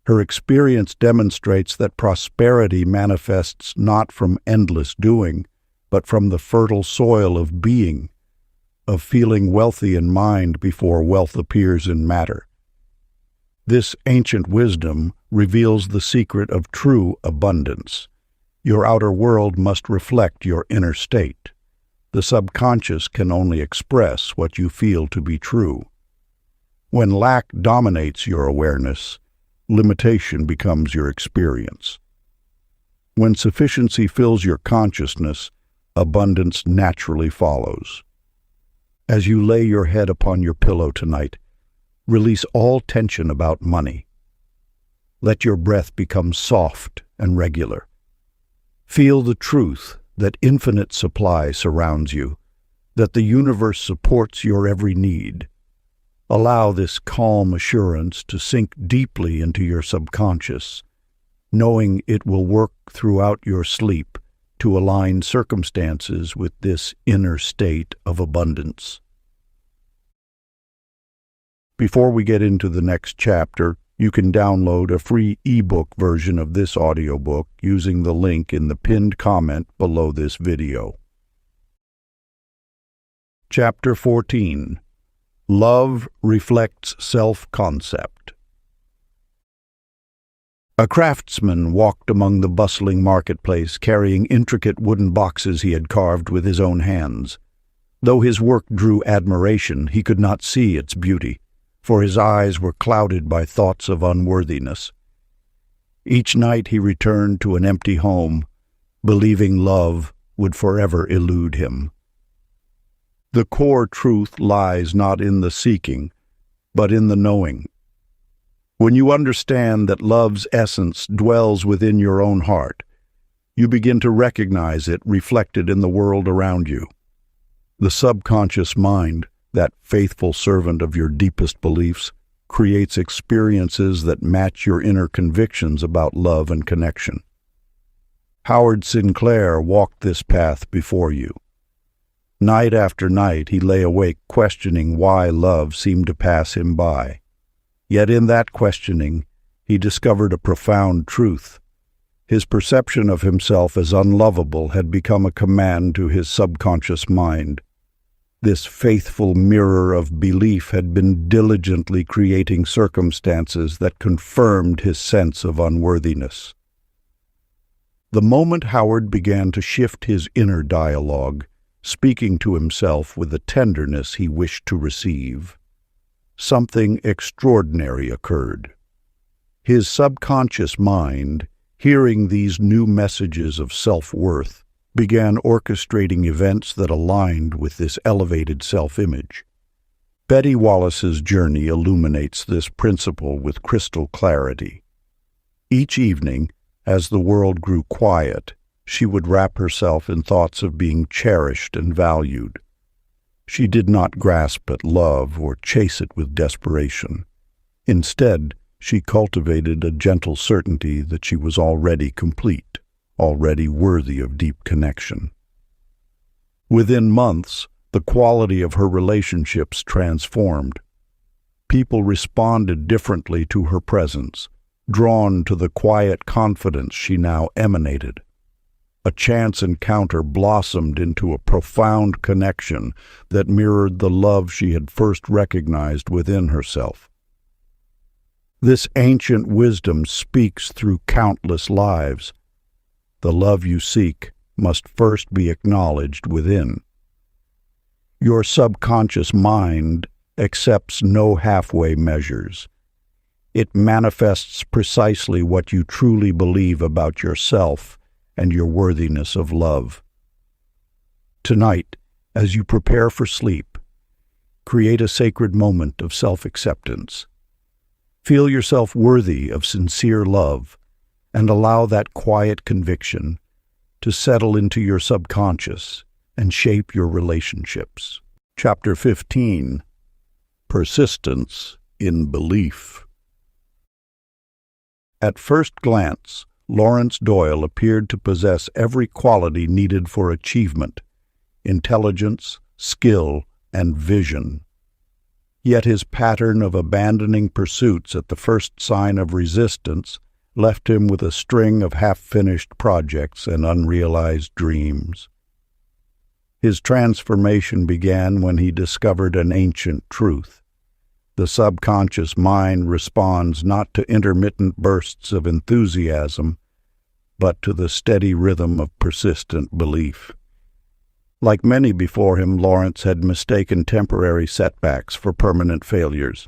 [SPEAKER 1] Her experience demonstrates that prosperity manifests not from endless doing, but from the fertile soil of being, of feeling wealthy in mind before wealth appears in matter. This ancient wisdom reveals the secret of true abundance. Your outer world must reflect your inner state. The subconscious can only express what you feel to be true. When lack dominates your awareness, limitation becomes your experience. When sufficiency fills your consciousness, abundance naturally follows. As you lay your head upon your pillow tonight, release all tension about money. Let your breath become soft and regular. Feel the truth that infinite supply surrounds you, that the universe supports your every need. Allow this calm assurance to sink deeply into your subconscious, knowing it will work throughout your sleep to align circumstances with this inner state of abundance. Before we get into the next chapter, you can download a free ebook version of this audiobook using the link in the pinned comment below this video. Chapter 14. Love Reflects Self-Concept. A craftsman walked among the bustling marketplace carrying intricate wooden boxes he had carved with his own hands. Though his work drew admiration, he could not see its beauty, for his eyes were clouded by thoughts of unworthiness. Each night he returned to an empty home, believing love would forever elude him. The core truth lies not in the seeking, but in the knowing. When you understand that love's essence dwells within your own heart, you begin to recognize it reflected in the world around you. The subconscious mind, that faithful servant of your deepest beliefs, creates experiences that match your inner convictions about love and connection. Howard Sinclair walked this path before you. Night after night he lay awake questioning why love seemed to pass him by. Yet in that questioning he discovered a profound truth. His perception of himself as unlovable had become a command to his subconscious mind. This faithful mirror of belief had been diligently creating circumstances that confirmed his sense of unworthiness. The moment Howard began to shift his inner dialogue, speaking to himself with the tenderness he wished to receive, something extraordinary occurred. His subconscious mind, hearing these new messages of self-worth, began orchestrating events that aligned with this elevated self-image. Betty Wallace's journey illuminates this principle with crystal clarity. Each evening, as the world grew quiet, she would wrap herself in thoughts of being cherished and valued. She did not grasp at love or chase it with desperation. Instead, she cultivated a gentle certainty that she was already complete, already worthy of deep connection. Within months, the quality of her relationships transformed. People responded differently to her presence, drawn to the quiet confidence she now emanated. A chance encounter blossomed into a profound connection that mirrored the love she had first recognized within herself. This ancient wisdom speaks through countless lives. The love you seek must first be acknowledged within. Your subconscious mind accepts no halfway measures. It manifests precisely what you truly believe about yourself and your worthiness of love. Tonight, as you prepare for sleep, create a sacred moment of self-acceptance. Feel yourself worthy of sincere love and allow that quiet conviction to settle into your subconscious and shape your relationships. Chapter 15. Persistence in Belief. At first glance, Lawrence Doyle appeared to possess every quality needed for achievement: intelligence, skill, and vision. Yet his pattern of abandoning pursuits at the first sign of resistance left him with a string of half-finished projects and unrealized dreams. His transformation began when he discovered an ancient truth. The subconscious mind responds not to intermittent bursts of enthusiasm, but to the steady rhythm of persistent belief. Like many before him, Lawrence had mistaken temporary setbacks for permanent failures.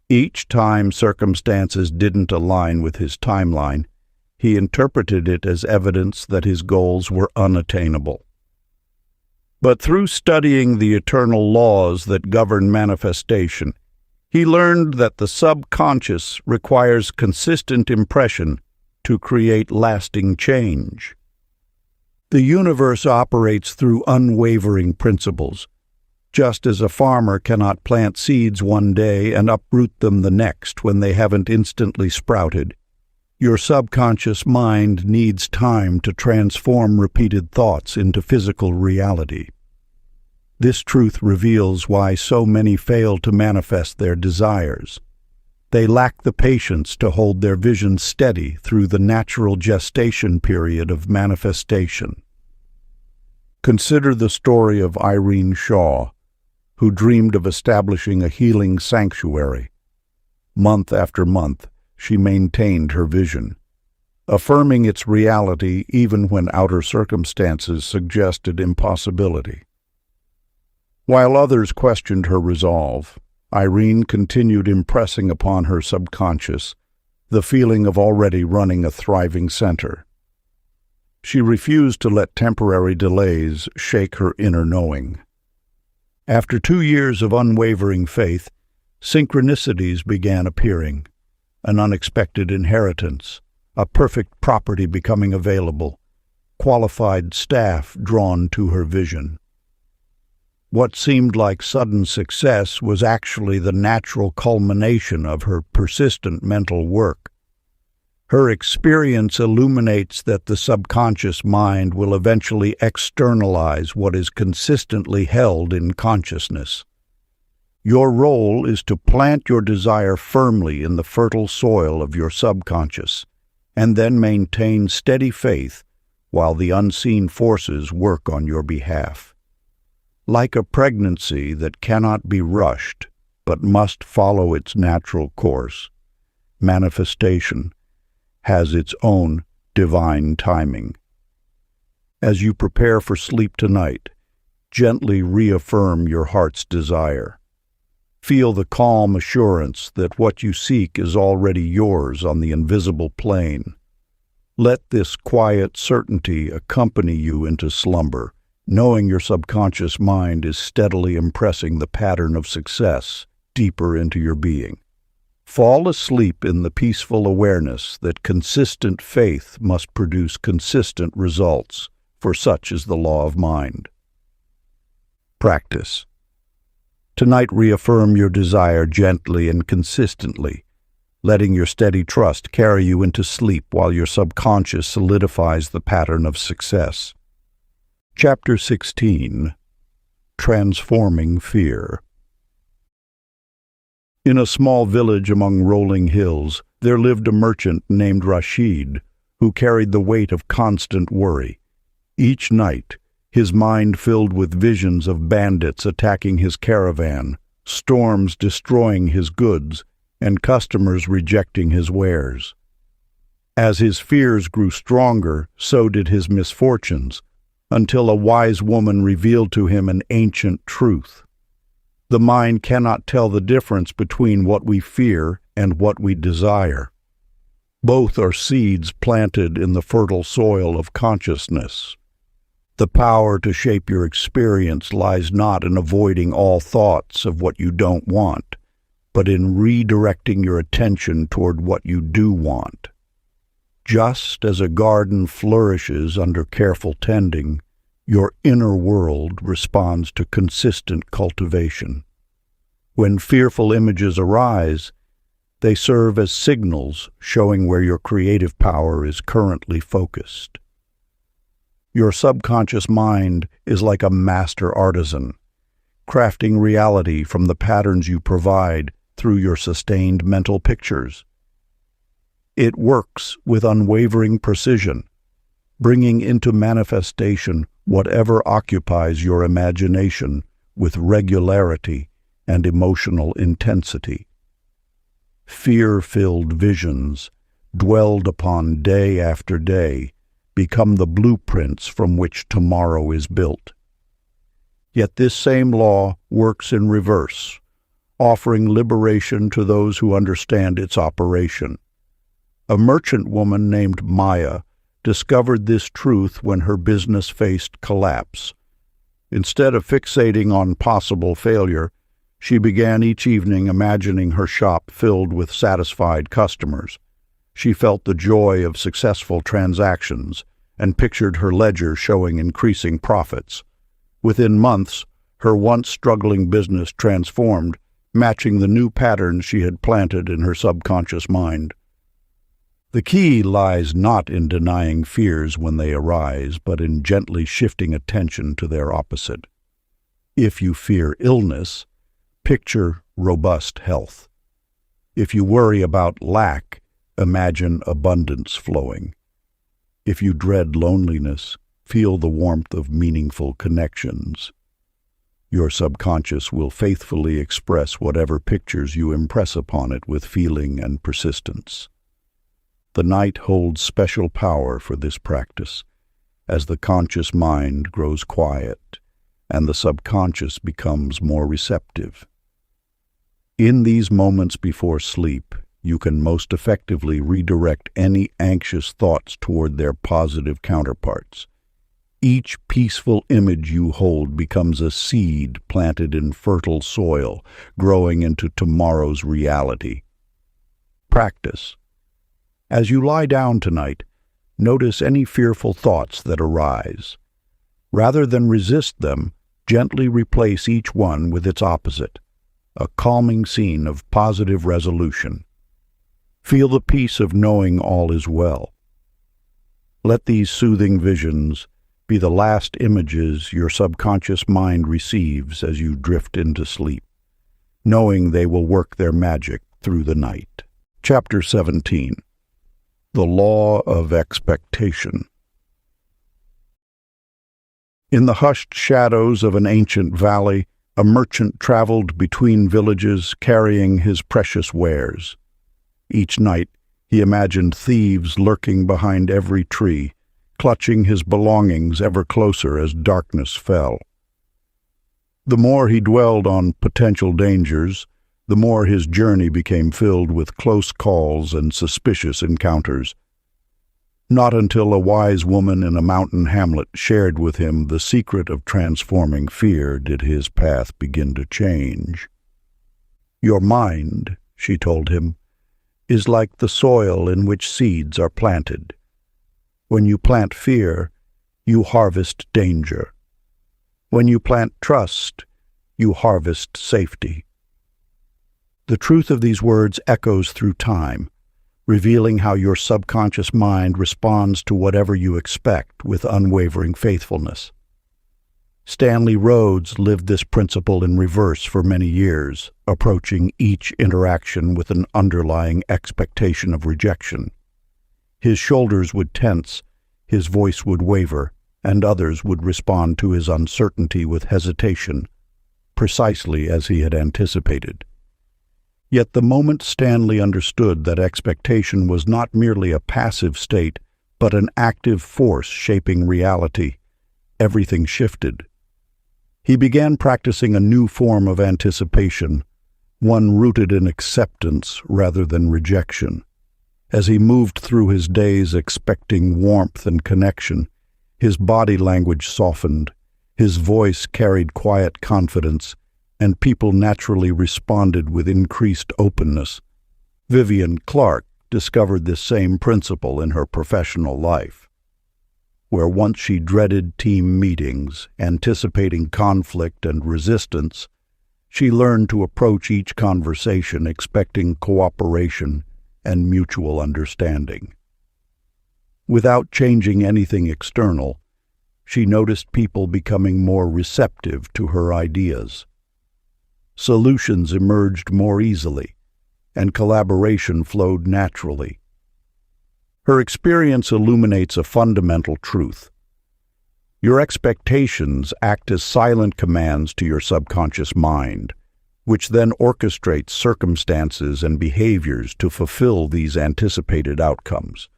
[SPEAKER 1] Each time circumstances didn't align with his timeline, he interpreted it as evidence that his goals were unattainable. But through studying the eternal laws that govern manifestation, he learned that the subconscious requires consistent impression to create lasting change. The universe operates through unwavering principles. Just as a farmer cannot plant seeds one day and uproot them the next when they haven't instantly sprouted, your subconscious mind needs time to transform repeated thoughts into physical reality. This truth reveals why so many fail to manifest their desires. They lack the patience to hold their vision steady through the natural gestation period of manifestation. Consider the story of Irene Shaw, who dreamed of establishing a healing sanctuary. Month after month, she maintained her vision, affirming its reality even when outer circumstances suggested impossibility. While others questioned her resolve, Irene continued impressing upon her subconscious the feeling of already running a thriving center. She refused to let temporary delays shake her inner knowing. After 2 years of unwavering faith, synchronicities began appearing: an unexpected inheritance, a perfect property becoming available, qualified staff drawn to her vision. What seemed like sudden success was actually the natural culmination of her persistent mental work. Her experience illuminates that the subconscious mind will eventually externalize what is consistently held in consciousness. Your role is to plant your desire firmly in the fertile soil of your subconscious, and then maintain steady faith while the unseen forces work on your behalf. Like a pregnancy that cannot be rushed, but must follow its natural course, manifestation has its own divine timing. As you prepare for sleep tonight, gently reaffirm your heart's desire. Feel the calm assurance that what you seek is already yours on the invisible plane. Let this quiet certainty accompany you into slumber, knowing your subconscious mind is steadily impressing the pattern of success deeper into your being. Fall asleep in the peaceful awareness that consistent faith must produce consistent results, for such is the law of mind. Practice. Tonight reaffirm your desire gently and consistently, letting your steady trust carry you into sleep while your subconscious solidifies the pattern of success. Chapter 16. Transforming Fear. In a small village among rolling hills, there lived a merchant named Rashid, who carried the weight of constant worry. Each night, his mind filled with visions of bandits attacking his caravan, storms destroying his goods, and customers rejecting his wares. As his fears grew stronger, so did his misfortunes, until a wise woman revealed to him an ancient truth. The mind cannot tell the difference between what we fear and what we desire. Both are seeds planted in the fertile soil of consciousness. The power to shape your experience lies not in avoiding all thoughts of what you don't want, but in redirecting your attention toward what you do want. Just as a garden flourishes under careful tending, your inner world responds to consistent cultivation. When fearful images arise, they serve as signals showing where your creative power is currently focused. Your subconscious mind is like a master artisan, crafting reality from the patterns you provide through your sustained mental pictures. It works with unwavering precision, bringing into manifestation whatever occupies your imagination with regularity and emotional intensity. Fear-filled visions, dwelled upon day after day, become the blueprints from which tomorrow is built. Yet this same law works in reverse, offering liberation to those who understand its operation. A merchant woman named Maya discovered this truth when her business faced collapse. Instead of fixating on possible failure, she began each evening imagining her shop filled with satisfied customers. She felt the joy of successful transactions and pictured her ledger showing increasing profits. Within months, her once struggling business transformed, matching the new patterns she had planted in her subconscious mind. The key lies not in denying fears when they arise, but in gently shifting attention to their opposite. If you fear illness, picture robust health. If you worry about lack, imagine abundance flowing. If you dread loneliness, feel the warmth of meaningful connections. Your subconscious will faithfully express whatever pictures you impress upon it with feeling and persistence. The night holds special power for this practice, as the conscious mind grows quiet and the subconscious becomes more receptive. In these moments before sleep, you can most effectively redirect any anxious thoughts toward their positive counterparts. Each peaceful image you hold becomes a seed planted in fertile soil, growing into tomorrow's reality. Practice. As you lie down tonight, notice any fearful thoughts that arise. Rather than resist them, gently replace each one with its opposite, a calming scene of positive resolution. Feel the peace of knowing all is well. Let these soothing visions be the last images your subconscious mind receives as you drift into sleep, knowing they will work their magic through the night. Chapter 17. The Law of Expectation. In the hushed shadows of an ancient valley, a merchant traveled between villages carrying his precious wares. Each night, he imagined thieves lurking behind every tree, clutching his belongings ever closer as darkness fell. The more he dwelled on potential dangers, the more his journey became filled with close calls and suspicious encounters. Not until a wise woman in a mountain hamlet shared with him the secret of transforming fear did his path begin to change. "Your mind," she told him, "is like the soil in which seeds are planted. When you plant fear, you harvest danger. When you plant trust, you harvest safety." The truth of these words echoes through time, revealing how your subconscious mind responds to whatever you expect with unwavering faithfulness. Stanley Rhodes lived this principle in reverse for many years, approaching each interaction with an underlying expectation of rejection. His shoulders would tense, his voice would waver, and others would respond to his uncertainty with hesitation, precisely as he had anticipated. Yet the moment Stanley understood that expectation was not merely a passive state, but an active force shaping reality, everything shifted. He began practicing a new form of anticipation, one rooted in acceptance rather than rejection. As he moved through his days expecting warmth and connection, his body language softened, his voice carried quiet confidence, and people naturally responded with increased openness. Vivian Clark discovered this same principle in her professional life. Where once she dreaded team meetings, anticipating conflict and resistance, she learned to approach each conversation expecting cooperation and mutual understanding. Without changing anything external, she noticed people becoming more receptive to her ideas. Solutions emerged more easily, and collaboration flowed naturally. Her experience illuminates a fundamental truth. Your expectations act as silent commands to your subconscious mind, which then orchestrates circumstances and behaviors to fulfill these anticipated outcomes.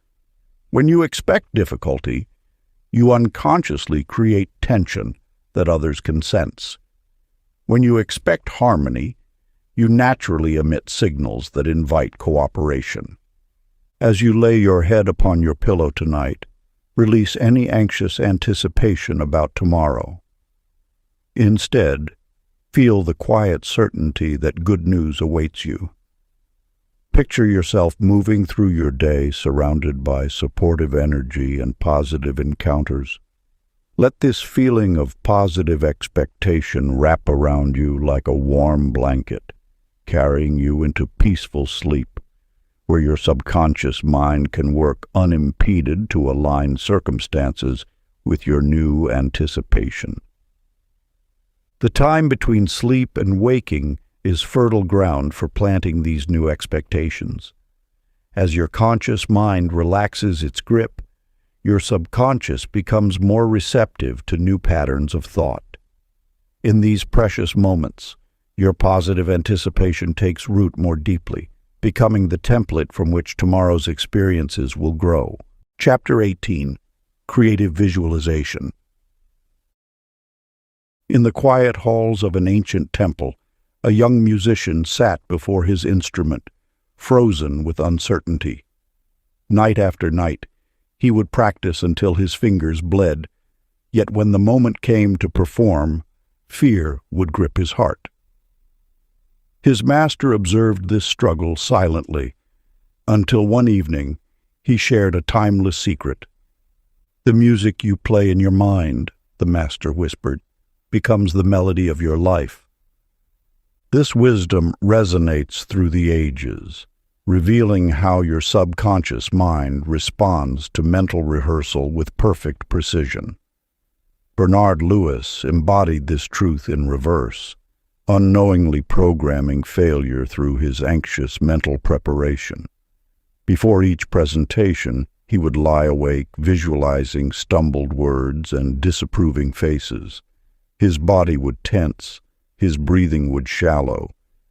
[SPEAKER 1] When you expect difficulty, you unconsciously create tension that others can sense. When you expect harmony, you naturally emit signals that invite cooperation. As you lay your head upon your pillow tonight, release any anxious anticipation about tomorrow. Instead, feel the quiet certainty that good news awaits you. Picture yourself moving through your day surrounded by supportive energy and positive encounters. Let this feeling of positive expectation wrap around you like a warm blanket, carrying you into peaceful sleep, where your subconscious mind can work unimpeded to align circumstances with your new anticipation. The time between sleep and waking is fertile ground for planting these new expectations. As your conscious mind relaxes its grip, your subconscious becomes more receptive to new patterns of thought. In these precious moments, your positive anticipation takes root more deeply, becoming the template from which tomorrow's experiences will grow. Chapter 18: Creative Visualization. In the quiet halls of an ancient temple, a young musician sat before his instrument, frozen with uncertainty. Night after night, he would practice until his fingers bled, yet when the moment came to perform, fear would grip his heart. His master observed this struggle silently, until one evening he shared a timeless secret. "The music you play in your mind," the master whispered, "becomes the melody of your life." This wisdom resonates through the ages, revealing how your subconscious mind responds to mental rehearsal with perfect precision. Bernard Lewis embodied this truth in reverse, unknowingly programming failure through his anxious mental preparation. Before each presentation, he would lie awake visualizing stumbled words and disapproving faces. His body would tense, his breathing would shallow,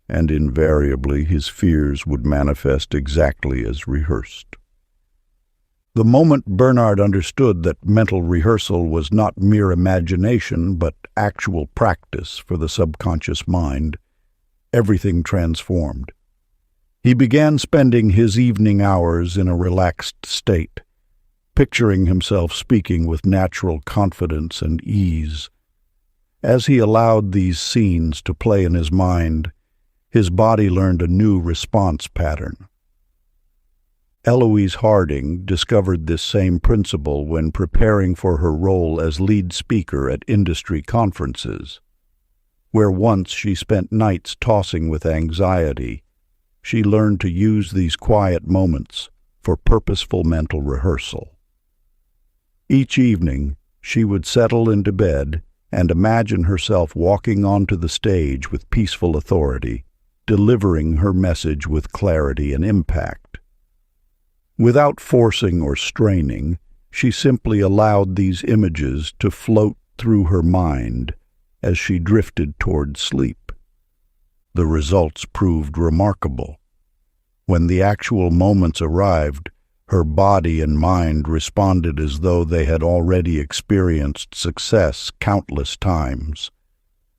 [SPEAKER 1] and invariably his fears would manifest exactly as rehearsed. The moment Bernard understood that mental rehearsal was not mere imagination but actual practice for the subconscious mind, everything transformed. He began spending his evening hours in a relaxed state, picturing himself speaking with natural confidence and ease. As he allowed these scenes to play in his mind, his body learned a new response pattern. Eloise Harding discovered this same principle when preparing for her role as lead speaker at industry conferences. Where once she spent nights tossing with anxiety, she learned to use these quiet moments for purposeful mental rehearsal. Each evening, she would settle into bed and imagine herself walking onto the stage with peaceful authority, delivering her message with clarity and impact. Without forcing or straining, she simply allowed these images to float through her mind as she drifted toward sleep. The results proved remarkable. When the actual moments arrived, her body and mind responded as though they had already experienced success countless times.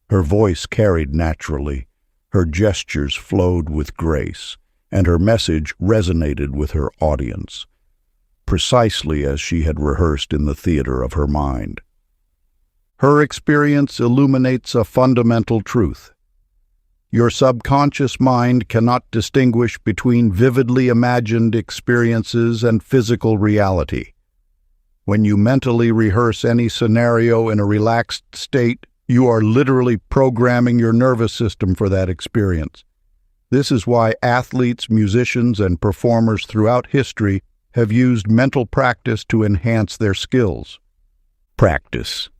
[SPEAKER 1] Her voice carried naturally, her gestures flowed with grace, and her message resonated with her audience, precisely as she had rehearsed in the theater of her mind. Her experience illuminates a fundamental truth. Your subconscious mind cannot distinguish between vividly imagined experiences and physical reality. When you mentally rehearse any scenario in a relaxed state, you are literally programming your nervous system for that experience. This is why athletes, musicians, and performers throughout history have used mental practice to enhance their skills. Practice.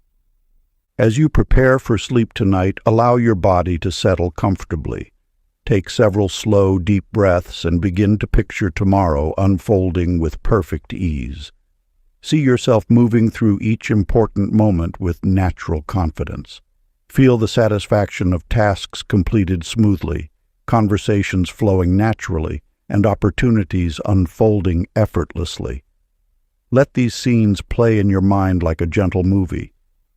[SPEAKER 1] As you prepare for sleep tonight, allow your body to settle comfortably. Take several slow, deep breaths and begin to picture tomorrow unfolding with perfect ease. See yourself moving through each important moment with natural confidence. Feel the satisfaction of tasks completed smoothly, conversations flowing naturally, and opportunities unfolding effortlessly. Let these scenes play in your mind like a gentle movie,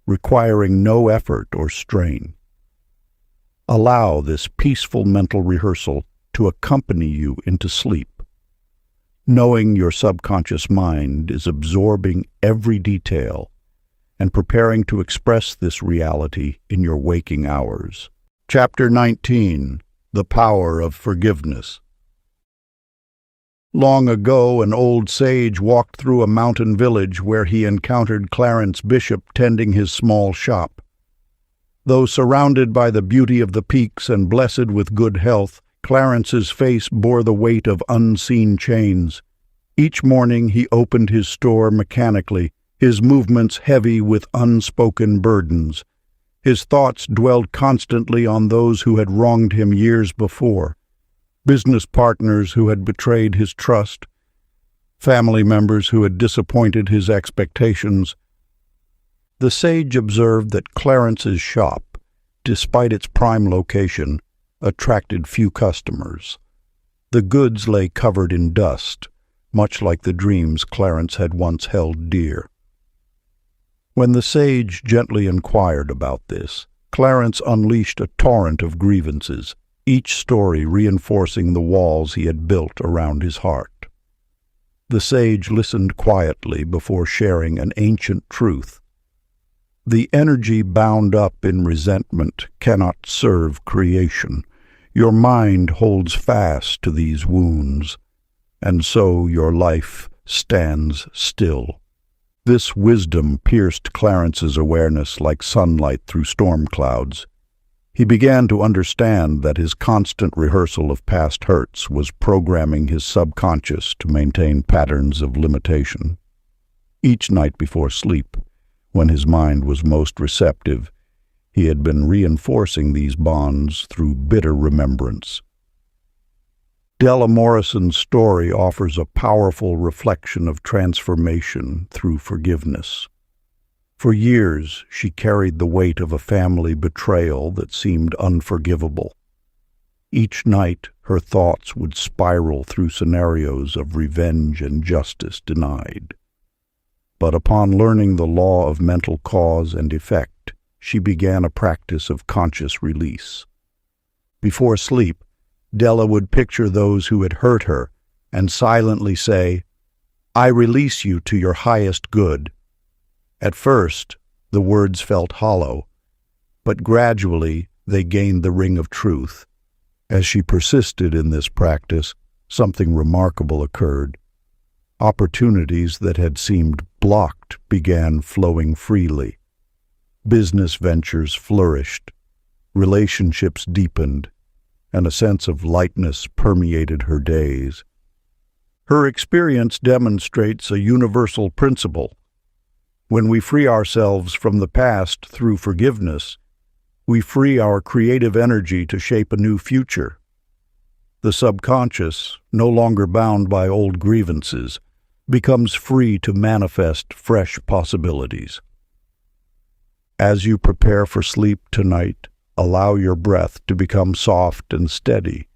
[SPEAKER 1] requiring no effort or strain. Allow this peaceful mental rehearsal to accompany you into sleep, knowing your subconscious mind is absorbing every detail and preparing to express this reality in your waking hours. Chapter 19. The Power of Forgiveness. Long ago, an old sage walked through a mountain village where he encountered Clarence Bishop tending his small shop. Though surrounded by the beauty of the peaks and blessed with good health, Clarence's face bore the weight of unseen chains. Each morning he opened his store mechanically, his movements heavy with unspoken burdens. His thoughts dwelled constantly on those who had wronged him years before. Business partners who had betrayed his trust, family members who had disappointed his expectations. The sage observed that Clarence's shop, despite its prime location, attracted few customers. The goods lay covered in dust, much like the dreams Clarence had once held dear. When the sage gently inquired about this, Clarence unleashed a torrent of grievances, each story reinforcing the walls he had built around his heart. The sage listened quietly before sharing an ancient truth. The energy bound up in resentment cannot serve creation. Your mind holds fast to these wounds, and so your life stands still. This wisdom pierced Clarence's awareness like sunlight through storm clouds. He began to understand that his constant rehearsal of past hurts was programming his subconscious to maintain patterns of limitation. Each night before sleep, when his mind was most receptive, he had been reinforcing these bonds through bitter remembrance. Della Morrison's story offers a powerful reflection of transformation through forgiveness. For years, she carried the weight of a family betrayal that seemed unforgivable. Each night, her thoughts would spiral through scenarios of revenge and justice denied. But upon learning the law of mental cause and effect, she began a practice of conscious release. Before sleep, Della would picture those who had hurt her and silently say, I release you to your highest good. At first, the words felt hollow, but gradually they gained the ring of truth. As she persisted in this practice, something remarkable occurred. Opportunities that had seemed blocked began flowing freely. Business ventures flourished, relationships deepened, and a sense of lightness permeated her days. Her experience demonstrates a universal principle. When we free ourselves from the past through forgiveness, we free our creative energy to shape a new future. The subconscious, no longer bound by old grievances, becomes free to manifest fresh possibilities. As you prepare for sleep tonight, allow your breath to become soft and steady.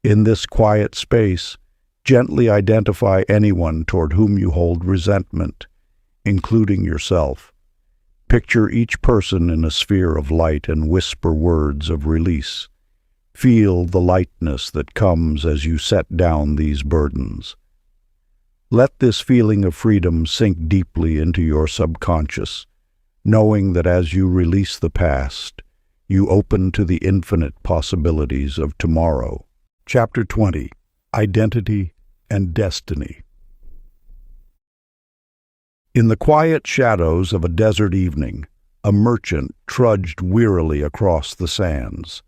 [SPEAKER 1] In this quiet space, gently identify anyone toward whom you hold resentment, including yourself. Picture each person in a sphere of light and whisper words of release. Feel the lightness that comes as you set down these burdens. Let this feeling of freedom sink deeply into your subconscious, knowing that as you release the past, you open to the infinite possibilities of tomorrow. Chapter 20. Identity and Destiny. In the quiet shadows of a desert evening, a merchant trudged wearily across the sands.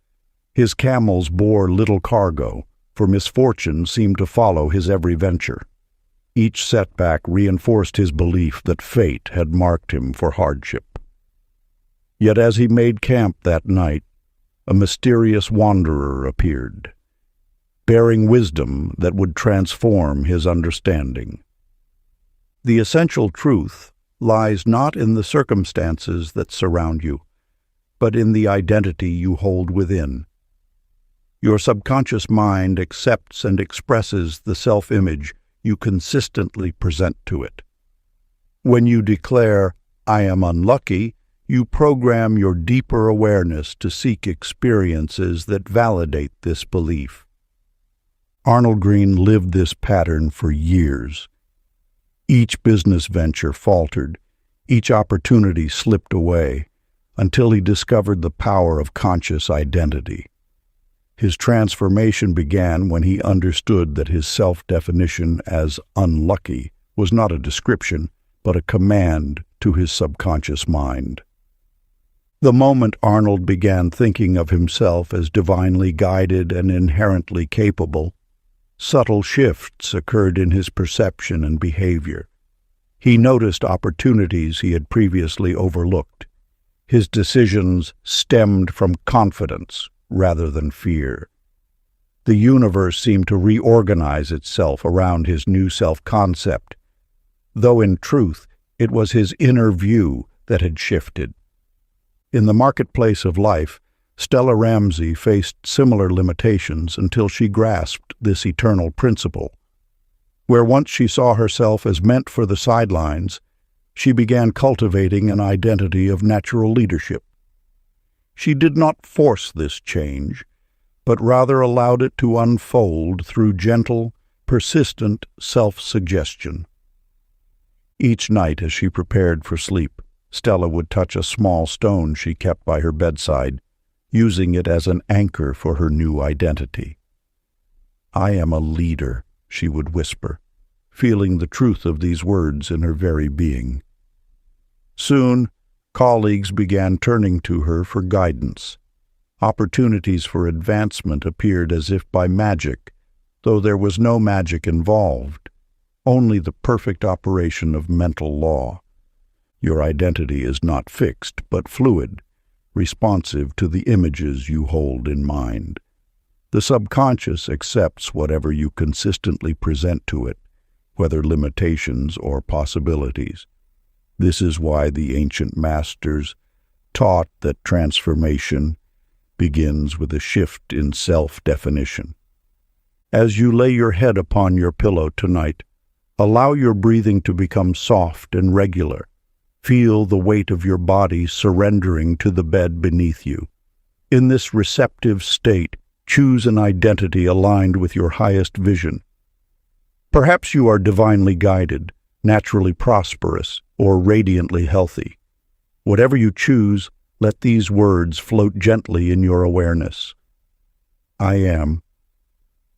[SPEAKER 1] His camels bore little cargo, for misfortune seemed to follow his every venture. Each setback reinforced his belief that fate had marked him for hardship. Yet as he made camp that night, a mysterious wanderer appeared, bearing wisdom that would transform his understanding. The essential truth lies not in the circumstances that surround you, but in the identity you hold within. Your subconscious mind accepts and expresses the self-image you consistently present to it. When you declare, "I am unlucky," you program your deeper awareness to seek experiences that validate this belief. Arnold Green lived this pattern for years. Each business venture faltered, each opportunity slipped away, until he discovered the power of conscious identity. His transformation began when he understood that his self-definition as unlucky was not a description, but a command to his subconscious mind. The moment Arnold began thinking of himself as divinely guided and inherently capable, subtle shifts occurred in his perception and behavior. He noticed opportunities he had previously overlooked. His decisions stemmed from confidence rather than fear. The universe seemed to reorganize itself around his new self-concept, though in truth it was his inner view that had shifted. In the marketplace of life, Stella Ramsey faced similar limitations until she grasped this eternal principle. Where once she saw herself as meant for the sidelines, she began cultivating an identity of natural leadership. She did not force this change, but rather allowed it to unfold through gentle, persistent self-suggestion. Each night as she prepared for sleep, Stella would touch a small stone she kept by her bedside, using it as an anchor for her new identity. "I am a leader," she would whisper, feeling the truth of these words in her very being. Soon, colleagues began turning to her for guidance. Opportunities for advancement appeared as if by magic, though there was no magic involved, only the perfect operation of mental law. Your identity is not fixed, but fluid, responsive to the images you hold in mind. The subconscious accepts whatever you consistently present to it, whether limitations or possibilities. This is why the ancient masters taught that transformation begins with a shift in self-definition. As you lay your head upon your pillow tonight, allow your breathing to become soft and regular. Feel the weight of your body surrendering to the bed beneath you. In this receptive state, choose an identity aligned with your highest vision. Perhaps you are divinely guided, naturally prosperous, or radiantly healthy. Whatever you choose, let these words float gently in your awareness. I am,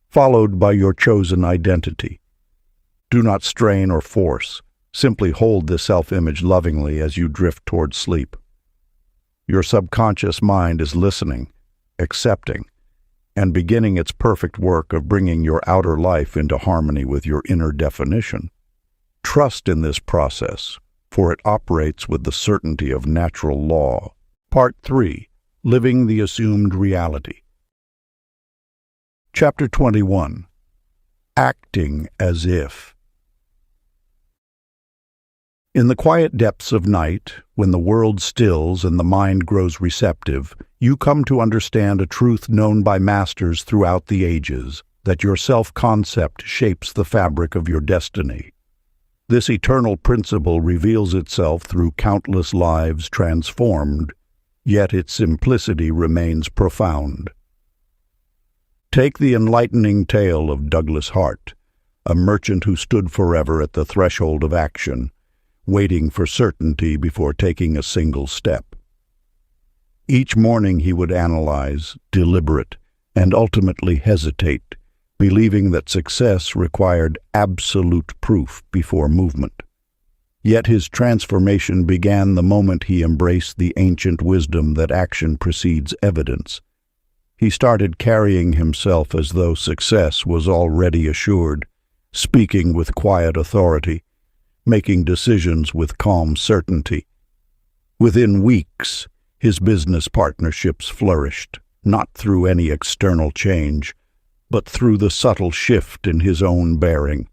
[SPEAKER 1] followed by your chosen identity. Do not strain or force. Simply hold this self-image lovingly as you drift toward sleep. Your subconscious mind is listening, accepting, and beginning its perfect work of bringing your outer life into harmony with your inner definition. Trust in this process, for it operates with the certainty of natural law. Part 3. Living the Assumed Reality. Chapter 21. Acting as if. In the quiet depths of night, when the world stills and the mind grows receptive, you come to understand a truth known by masters throughout the ages, that your self-concept shapes the fabric of your destiny. This eternal principle reveals itself through countless lives transformed, yet its simplicity remains profound. Take the enlightening tale of Douglas Hart, a merchant who stood forever at the threshold of action, waiting for certainty before taking a single step. Each morning he would analyze, deliberate, and ultimately hesitate, believing that success required absolute proof before movement. Yet his transformation began the moment he embraced the ancient wisdom that action precedes evidence. He started carrying himself as though success was already assured, speaking with quiet authority, making decisions with calm certainty. Within weeks, his business partnerships flourished, not through any external change, but through the subtle shift in his own bearing.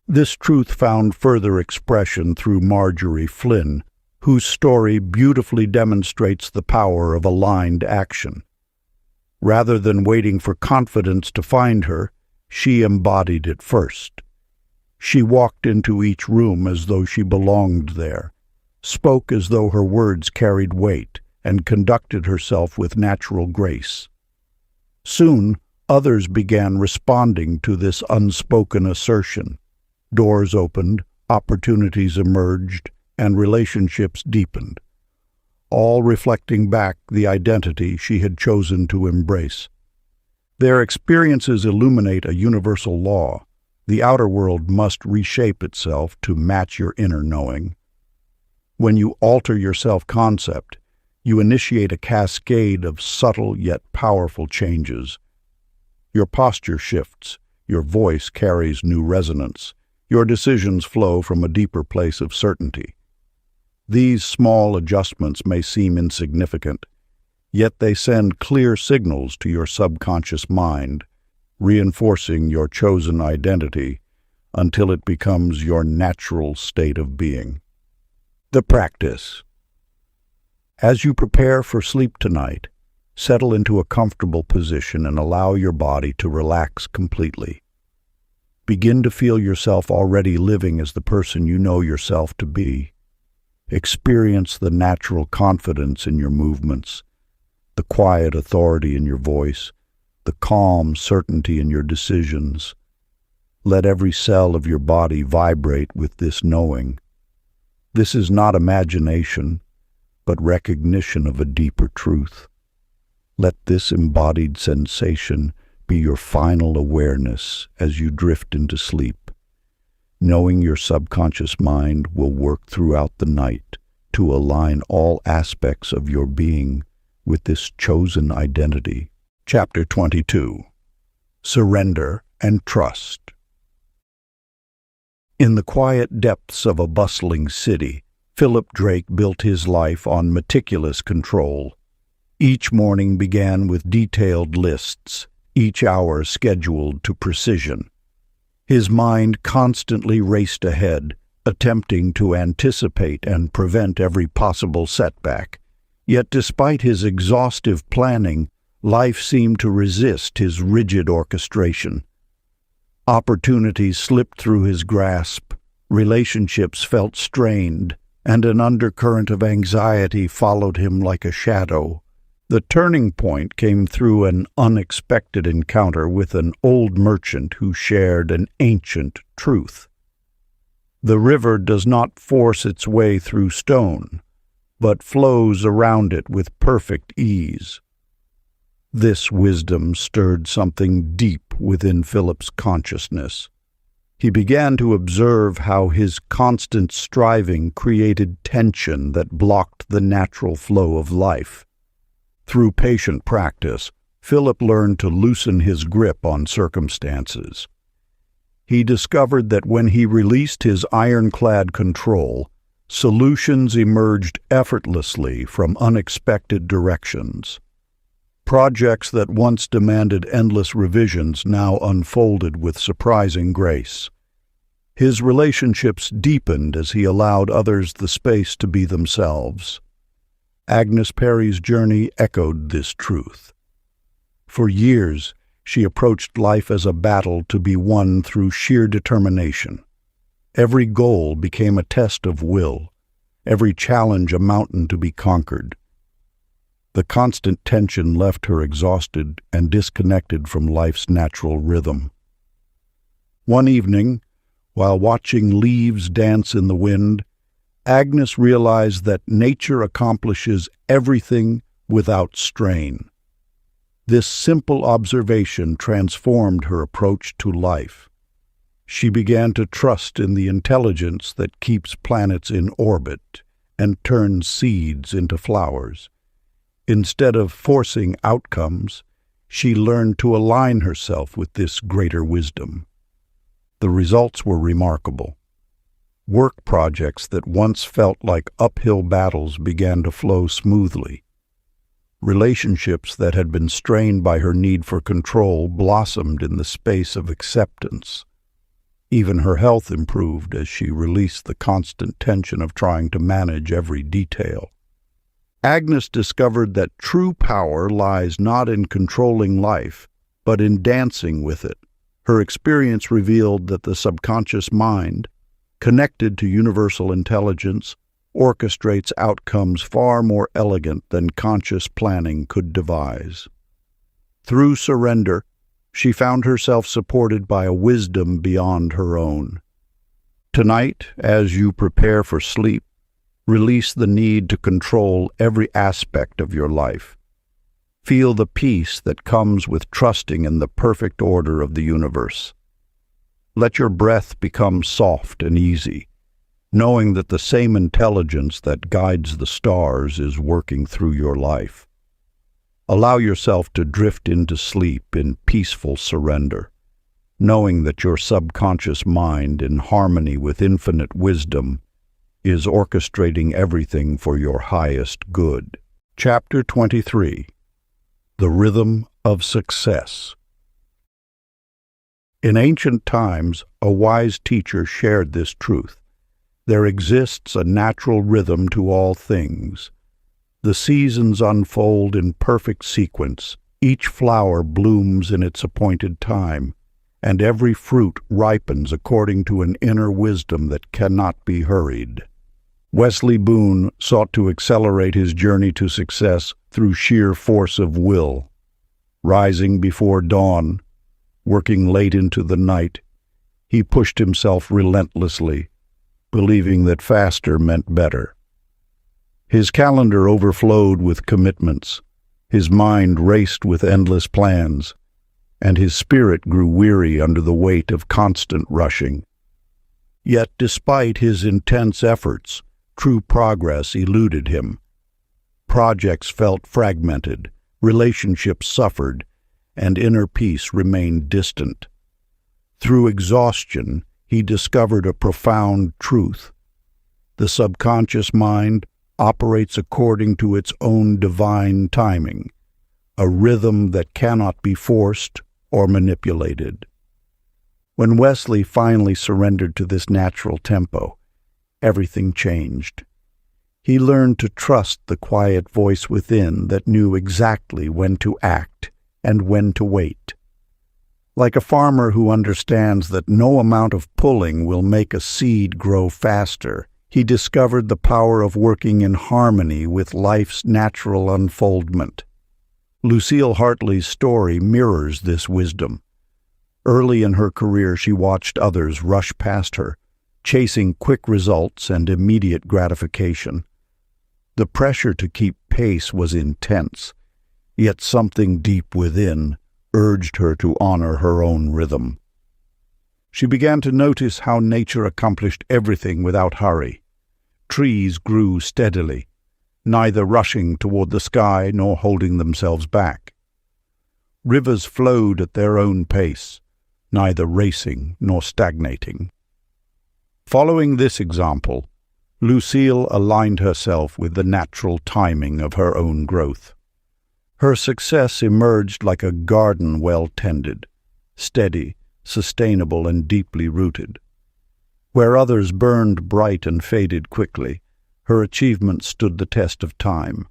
[SPEAKER 1] This truth found further expression through Marjorie Flynn, whose story beautifully demonstrates the power of aligned action. Rather than waiting for confidence to find her, she embodied it first. She walked into each room as though she belonged there, spoke as though her words carried weight, and conducted herself with natural grace. Soon, others began responding to this unspoken assertion. Doors opened, opportunities emerged, and relationships deepened, all reflecting back the identity she had chosen to embrace. Their experiences illuminate a universal law. The outer world must reshape itself to match your inner knowing. When you alter your self-concept, you initiate a cascade of subtle yet powerful changes. Your posture shifts, your voice carries new resonance, your decisions flow from a deeper place of certainty. These small adjustments may seem insignificant, yet they send clear signals to your subconscious mind, reinforcing your chosen identity until it becomes your natural state of being. The practice. As you prepare for sleep tonight, settle into a comfortable position and allow your body to relax completely. Begin to feel yourself already living as the person you know yourself to be. Experience the natural confidence in your movements, the quiet authority in your voice, the calm certainty in your decisions. Let every cell of your body vibrate with this knowing. This is not imagination, but recognition of a deeper truth. Let this embodied sensation be your final awareness as you drift into sleep, knowing your subconscious mind will work throughout the night to align all aspects of your being with this chosen identity. Chapter 22. Surrender and Trust. In the quiet depths of a bustling city, Philip Drake built his life on meticulous control. Each morning began with detailed lists, each hour scheduled to precision. His mind constantly raced ahead, attempting to anticipate and prevent every possible setback. Yet despite his exhaustive planning, life seemed to resist his rigid orchestration. Opportunities slipped through his grasp, relationships felt strained, and an undercurrent of anxiety followed him like a shadow. The turning point came through an unexpected encounter with an old merchant who shared an ancient truth. The river does not force its way through stone, but flows around it with perfect ease. This wisdom stirred something deep within Philip's consciousness. He began to observe how his constant striving created tension that blocked the natural flow of life. Through patient practice, Philip learned to loosen his grip on circumstances. He discovered that when he released his ironclad control, solutions emerged effortlessly from unexpected directions. Projects that once demanded endless revisions now unfolded with surprising grace. His relationships deepened as he allowed others the space to be themselves. Agnes Perry's journey echoed this truth. For years, she approached life as a battle to be won through sheer determination. Every goal became a test of will, every challenge a mountain to be conquered. The constant tension left her exhausted and disconnected from life's natural rhythm. One evening, while watching leaves dance in the wind, Agnes realized that nature accomplishes everything without strain. This simple observation transformed her approach to life. She began to trust in the intelligence that keeps planets in orbit and turns seeds into flowers. Instead of forcing outcomes, she learned to align herself with this greater wisdom. The results were remarkable. Work projects that once felt like uphill battles began to flow smoothly. Relationships that had been strained by her need for control blossomed in the space of acceptance. Even her health improved as she released the constant tension of trying to manage every detail. Agnes discovered that true power lies not in controlling life, but in dancing with it. Her experience revealed that the subconscious mind, connected to universal intelligence, orchestrates outcomes far more elegant than conscious planning could devise. Through surrender, she found herself supported by a wisdom beyond her own. Tonight, as you prepare for sleep, release the need to control every aspect of your life. Feel the peace that comes with trusting in the perfect order of the universe. Let your breath become soft and easy, knowing that the same intelligence that guides the stars is working through your life. Allow yourself to drift into sleep in peaceful surrender, knowing that your subconscious mind, in harmony with infinite wisdom, is orchestrating everything for your highest good. Chapter 23. The Rhythm of Success. In ancient times, a wise teacher shared this truth. There exists a natural rhythm to all things. The seasons unfold in perfect sequence, each flower blooms in its appointed time, and every fruit ripens according to an inner wisdom that cannot be hurried. Wesley Boone sought to accelerate his journey to success through sheer force of will. Rising before dawn, working late into the night, he pushed himself relentlessly, believing that faster meant better. His calendar overflowed with commitments, his mind raced with endless plans, and his spirit grew weary under the weight of constant rushing. Yet despite his intense efforts, true progress eluded him. Projects felt fragmented, relationships suffered, and inner peace remained distant. Through exhaustion, he discovered a profound truth. The subconscious mind operates according to its own divine timing, a rhythm that cannot be forced or manipulated. When Wesley finally surrendered to this natural tempo, everything changed. He learned to trust the quiet voice within that knew exactly when to act and when to wait. Like a farmer who understands that no amount of pulling will make a seed grow faster, he discovered the power of working in harmony with life's natural unfoldment. Lucille Hartley's story mirrors this wisdom. Early in her career, she watched others rush past her, chasing quick results and immediate gratification. The pressure to keep pace was intense, yet something deep within urged her to honor her own rhythm. She began to notice how nature accomplished everything without hurry. Trees grew steadily, neither rushing toward the sky nor holding themselves back. Rivers flowed at their own pace, neither racing nor stagnating. Following this example, Lucille aligned herself with the natural timing of her own growth. Her success emerged like a garden well tended, steady, sustainable, and deeply rooted. Where others burned bright and faded quickly, her achievement stood the test of time.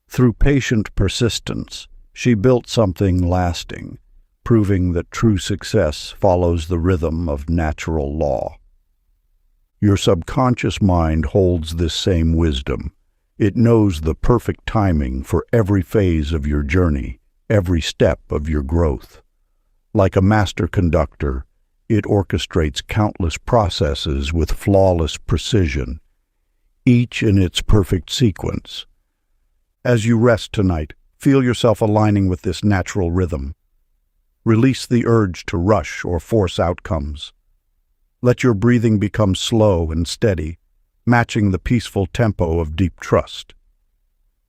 [SPEAKER 1] Through patient persistence, she built something lasting, proving that true success follows the rhythm of natural law. Your subconscious mind holds this same wisdom. It knows the perfect timing for every phase of your journey, every step of your growth. Like a master conductor, it orchestrates countless processes with flawless precision, each in its perfect sequence. As you rest tonight, feel yourself aligning with this natural rhythm. Release the urge to rush or force outcomes. Let your breathing become slow and steady, matching the peaceful tempo of deep trust.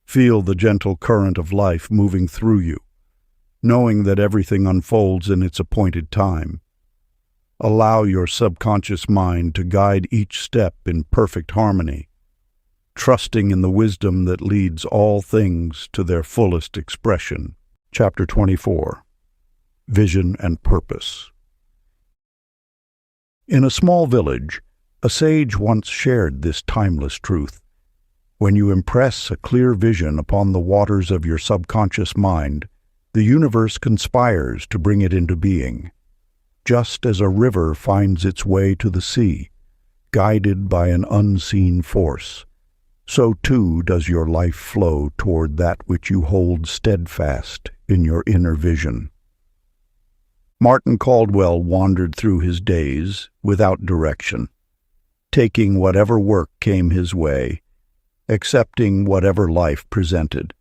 [SPEAKER 1] Feel the gentle current of life moving through you, knowing that everything unfolds in its appointed time. Allow your subconscious mind to guide each step in perfect harmony, trusting in the wisdom that leads all things to their fullest expression. Chapter 24. Vision and Purpose. In a small village, a sage once shared this timeless truth. When you impress a clear vision upon the waters of your subconscious mind, the universe conspires to bring it into being. Just as a river finds its way to the sea, guided by an unseen force, so too does your life flow toward that which you hold steadfast in your inner vision. Martin Caldwell wandered through his days without direction, taking whatever work came his way, accepting whatever life presented.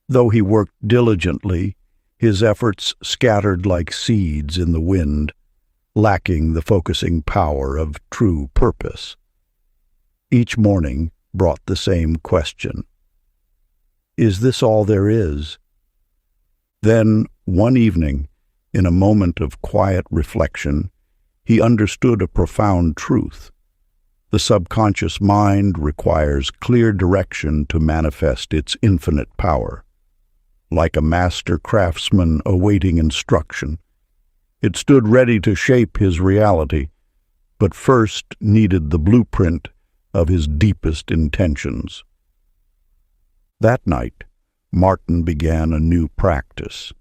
[SPEAKER 1] Though he worked diligently, his efforts scattered like seeds in the wind, lacking the focusing power of true purpose. Each morning brought the same question: is this all there is? Then, one evening, in a moment of quiet reflection, he understood a profound truth. The subconscious mind requires clear direction to manifest its infinite power. Like a master craftsman awaiting instruction, it stood ready to shape his reality, but first needed the blueprint of his deepest intentions. That night, Martin began a new practice.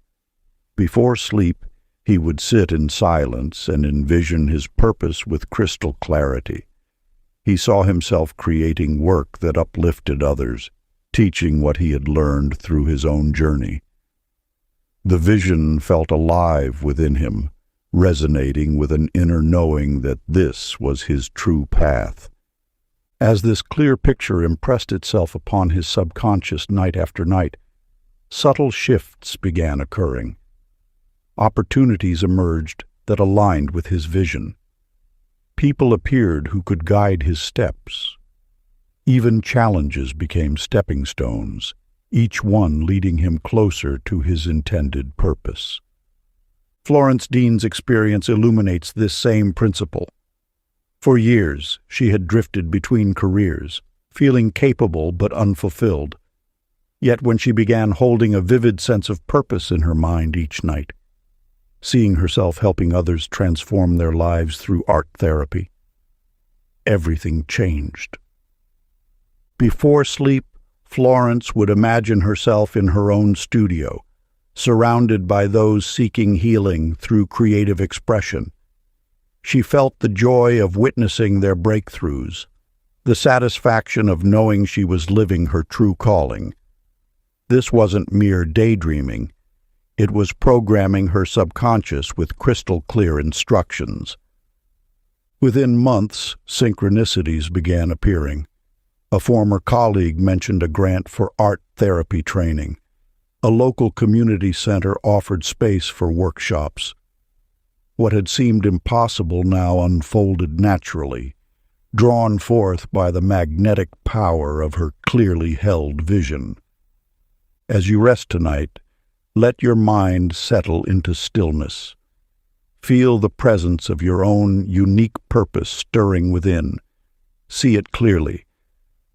[SPEAKER 1] Before sleep, he would sit in silence and envision his purpose with crystal clarity. He saw himself creating work that uplifted others, teaching what he had learned through his own journey. The vision felt alive within him, resonating with an inner knowing that this was his true path. As this clear picture impressed itself upon his subconscious night after night, subtle shifts began occurring. Opportunities emerged that aligned with his vision. People appeared who could guide his steps. Even challenges became stepping stones, each one leading him closer to his intended purpose. Florence Dean's experience illuminates this same principle. For years, she had drifted between careers, feeling capable but unfulfilled. Yet when she began holding a vivid sense of purpose in her mind each night, seeing herself helping others transform their lives through art therapy, everything changed. Before sleep, Florence would imagine herself in her own studio, surrounded by those seeking healing through creative expression. She felt the joy of witnessing their breakthroughs, the satisfaction of knowing she was living her true calling. This wasn't mere daydreaming. It was programming her subconscious with crystal-clear instructions. Within months, synchronicities began appearing. A former colleague mentioned a grant for art therapy training. A local community center offered space for workshops. What had seemed impossible now unfolded naturally, drawn forth by the magnetic power of her clearly held vision. As you rest tonight, let your mind settle into stillness. Feel the presence of your own unique purpose stirring within. See it clearly,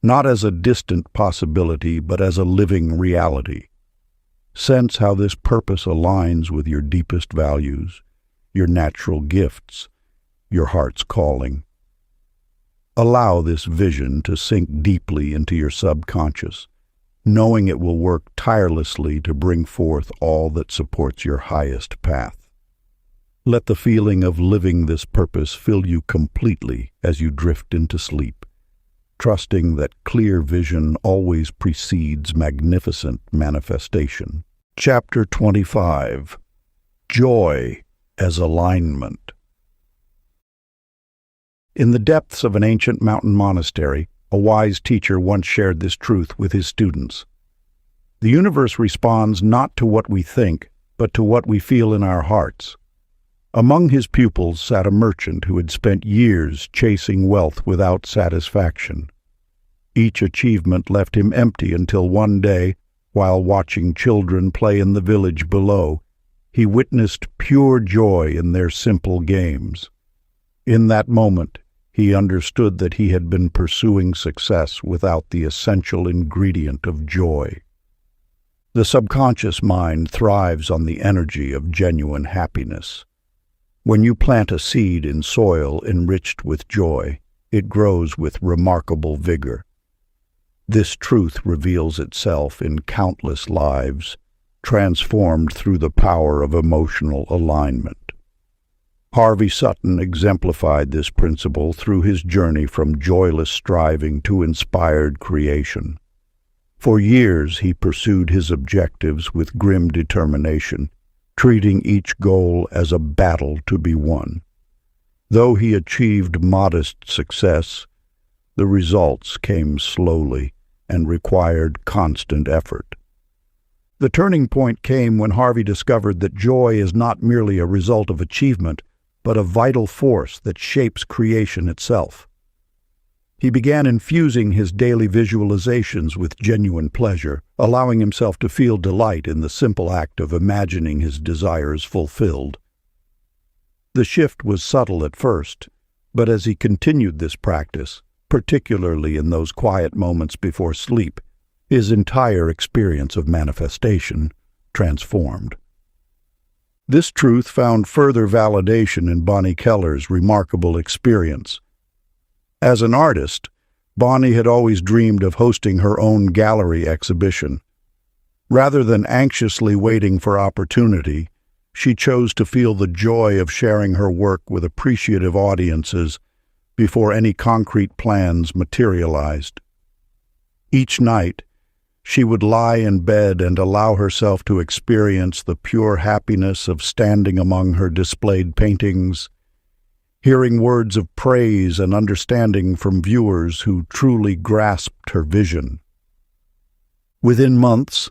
[SPEAKER 1] not as a distant possibility, but as a living reality. Sense how this purpose aligns with your deepest values, your natural gifts, your heart's calling. Allow this vision to sink deeply into your subconscious, knowing it will work tirelessly to bring forth all that supports your highest path. Let the feeling of living this purpose fill you completely as you drift into sleep, trusting that clear vision always precedes magnificent manifestation. Chapter 25. Joy as Alignment. In the depths of an ancient mountain monastery, a wise teacher once shared this truth with his students. The universe responds not to what we think, but to what we feel in our hearts. Among his pupils sat a merchant who had spent years chasing wealth without satisfaction. Each achievement left him empty until one day, while watching children play in the village below, he witnessed pure joy in their simple games. In that moment, he understood that he had been pursuing success without the essential ingredient of joy. The subconscious mind thrives on the energy of genuine happiness. When you plant a seed in soil enriched with joy, it grows with remarkable vigor. This truth reveals itself in countless lives, transformed through the power of emotional alignment. Harvey Sutton exemplified this principle through his journey from joyless striving to inspired creation. For years he pursued his objectives with grim determination, treating each goal as a battle to be won. Though he achieved modest success, the results came slowly and required constant effort. The turning point came when Harvey discovered that joy is not merely a result of achievement, but a vital force that shapes creation itself. He began infusing his daily visualizations with genuine pleasure, allowing himself to feel delight in the simple act of imagining his desires fulfilled. The shift was subtle at first, but as he continued this practice, particularly in those quiet moments before sleep, his entire experience of manifestation transformed. This truth found further validation in Bonnie Keller's remarkable experience. As an artist, Bonnie had always dreamed of hosting her own gallery exhibition. Rather than anxiously waiting for opportunity, she chose to feel the joy of sharing her work with appreciative audiences before any concrete plans materialized. Each night, she would lie in bed and allow herself to experience the pure happiness of standing among her displayed paintings, hearing words of praise and understanding from viewers who truly grasped her vision. Within months,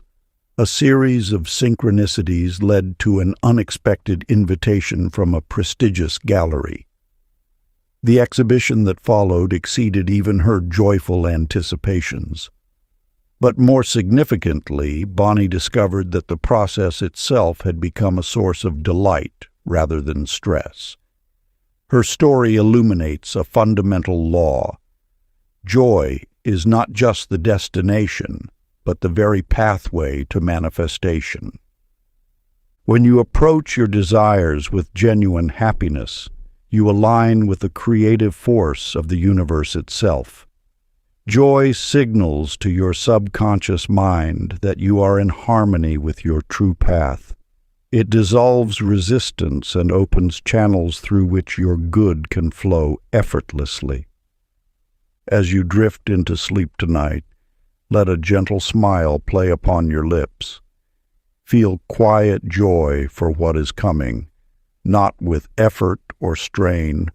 [SPEAKER 1] a series of synchronicities led to an unexpected invitation from a prestigious gallery. The exhibition that followed exceeded even her joyful anticipations. But more significantly, Bonnie discovered that the process itself had become a source of delight rather than stress. Her story illuminates a fundamental law. Joy is not just the destination, but the very pathway to manifestation. When you approach your desires with genuine happiness, you align with the creative force of the universe itself. Joy signals to your subconscious mind that you are in harmony with your true path. It dissolves resistance and opens channels through which your good can flow effortlessly. As you drift into sleep tonight, Let a gentle smile play upon your lips. Feel quiet joy for what is coming, not with effort or strain,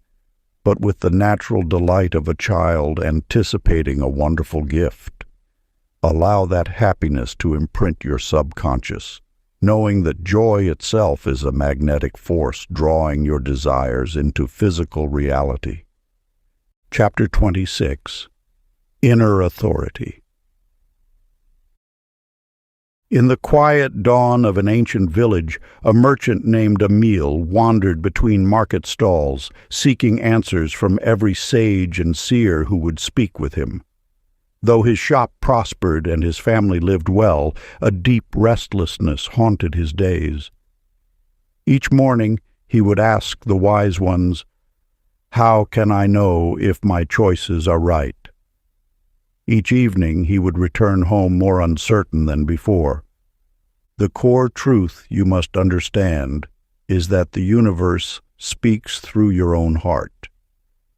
[SPEAKER 1] but with the natural delight of a child anticipating a wonderful gift. Allow that happiness to imprint your subconscious, knowing that joy itself is a magnetic force drawing your desires into physical reality. Chapter 26. Inner Authority. In the quiet dawn of an ancient village, a merchant named Emil wandered between market stalls, seeking answers from every sage and seer who would speak with him. Though his shop prospered and his family lived well, a deep restlessness haunted his days. Each morning he would ask the wise ones, "How can I know if my choices are right?" Each evening he would return home more uncertain than before. The core truth you must understand is that the universe speaks through your own heart.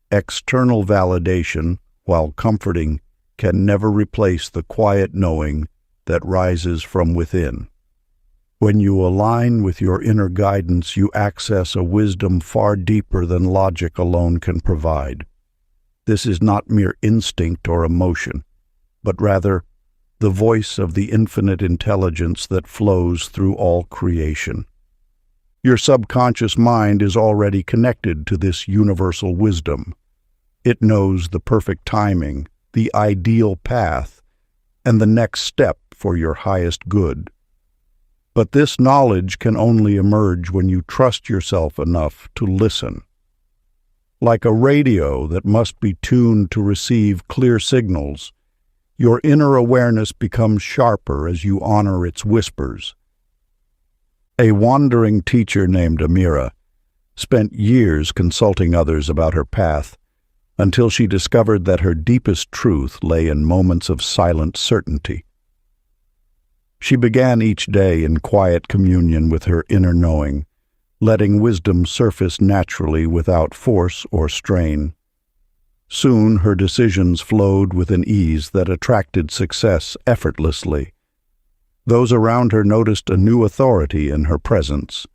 [SPEAKER 1] External validation, while comforting, can never replace the quiet knowing that rises from within. When you align with your inner guidance, you access a wisdom far deeper than logic alone can provide. This is not mere instinct or emotion, but rather the voice of the infinite intelligence that flows through all creation. Your subconscious mind is already connected to this universal wisdom. It knows the perfect timing, the ideal path, and the next step for your highest good. But this knowledge can only emerge when you trust yourself enough to listen. Like a radio that must be tuned to receive clear signals, your inner awareness becomes sharper as you honor its whispers. A wandering teacher named Amira spent years consulting others about her path until she discovered that her deepest truth lay in moments of silent certainty. She began each day in quiet communion with her inner knowing, letting wisdom surface naturally without force or strain. Soon her decisions flowed with an ease that attracted success effortlessly. Those around her noticed a new authority in her presence,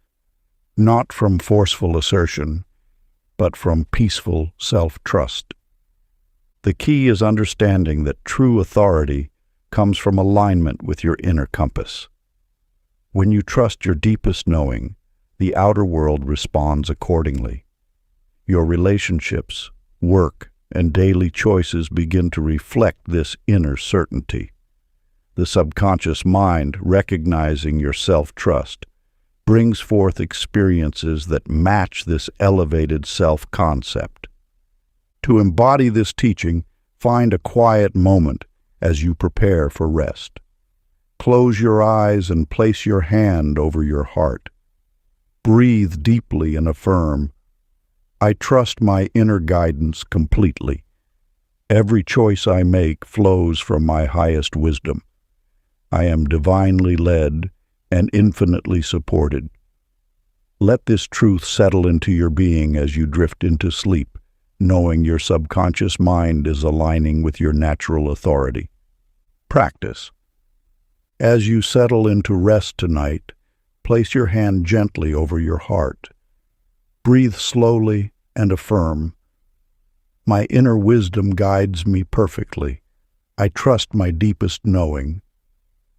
[SPEAKER 1] not from forceful assertion, but from peaceful self-trust. The key is understanding that true authority comes from alignment with your inner compass. When you trust your deepest knowing, the outer world responds accordingly. Your relationships, work, and daily choices begin to reflect this inner certainty. The subconscious mind, recognizing your self-trust, brings forth experiences that match this elevated self-concept. To embody this teaching, find a quiet moment as you prepare for rest. Close your eyes and place your hand over your heart. Breathe deeply and affirm, "I trust my inner guidance completely. Every choice I make flows from my highest wisdom. I am divinely led and infinitely supported." Let this truth settle into your being as you drift into sleep, knowing your subconscious mind is aligning with your natural authority. Practice. As you settle into rest tonight, place your hand gently over your heart. Breathe slowly and affirm, "My inner wisdom guides me perfectly. I trust my deepest knowing."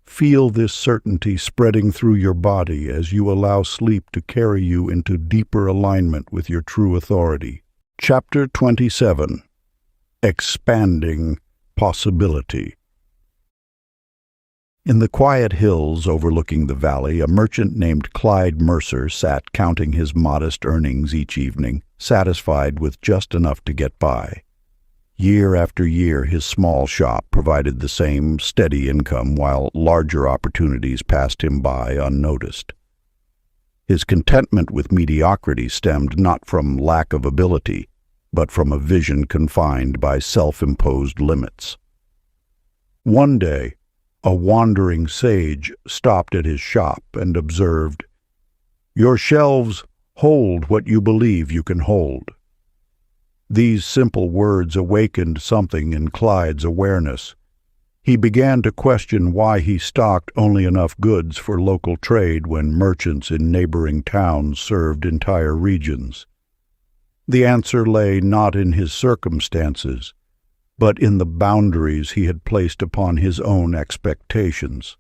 [SPEAKER 1] Feel this certainty spreading through your body as you allow sleep to carry you into deeper alignment with your true authority. Chapter 27. Expanding Possibility. In the quiet hills overlooking the valley, a merchant named Clyde Mercer sat counting his modest earnings each evening, satisfied with just enough to get by. Year after year, his small shop provided the same steady income, while larger opportunities passed him by unnoticed. His contentment with mediocrity stemmed not from lack of ability, but from a vision confined by self-imposed limits. One day, a wandering sage stopped at his shop and observed, "Your shelves hold what you believe you can hold." These simple words awakened something in Clyde's awareness. He began to question why he stocked only enough goods for local trade when merchants in neighboring towns served entire regions. The answer lay not in his circumstances, but in the boundaries he had placed upon his own expectations.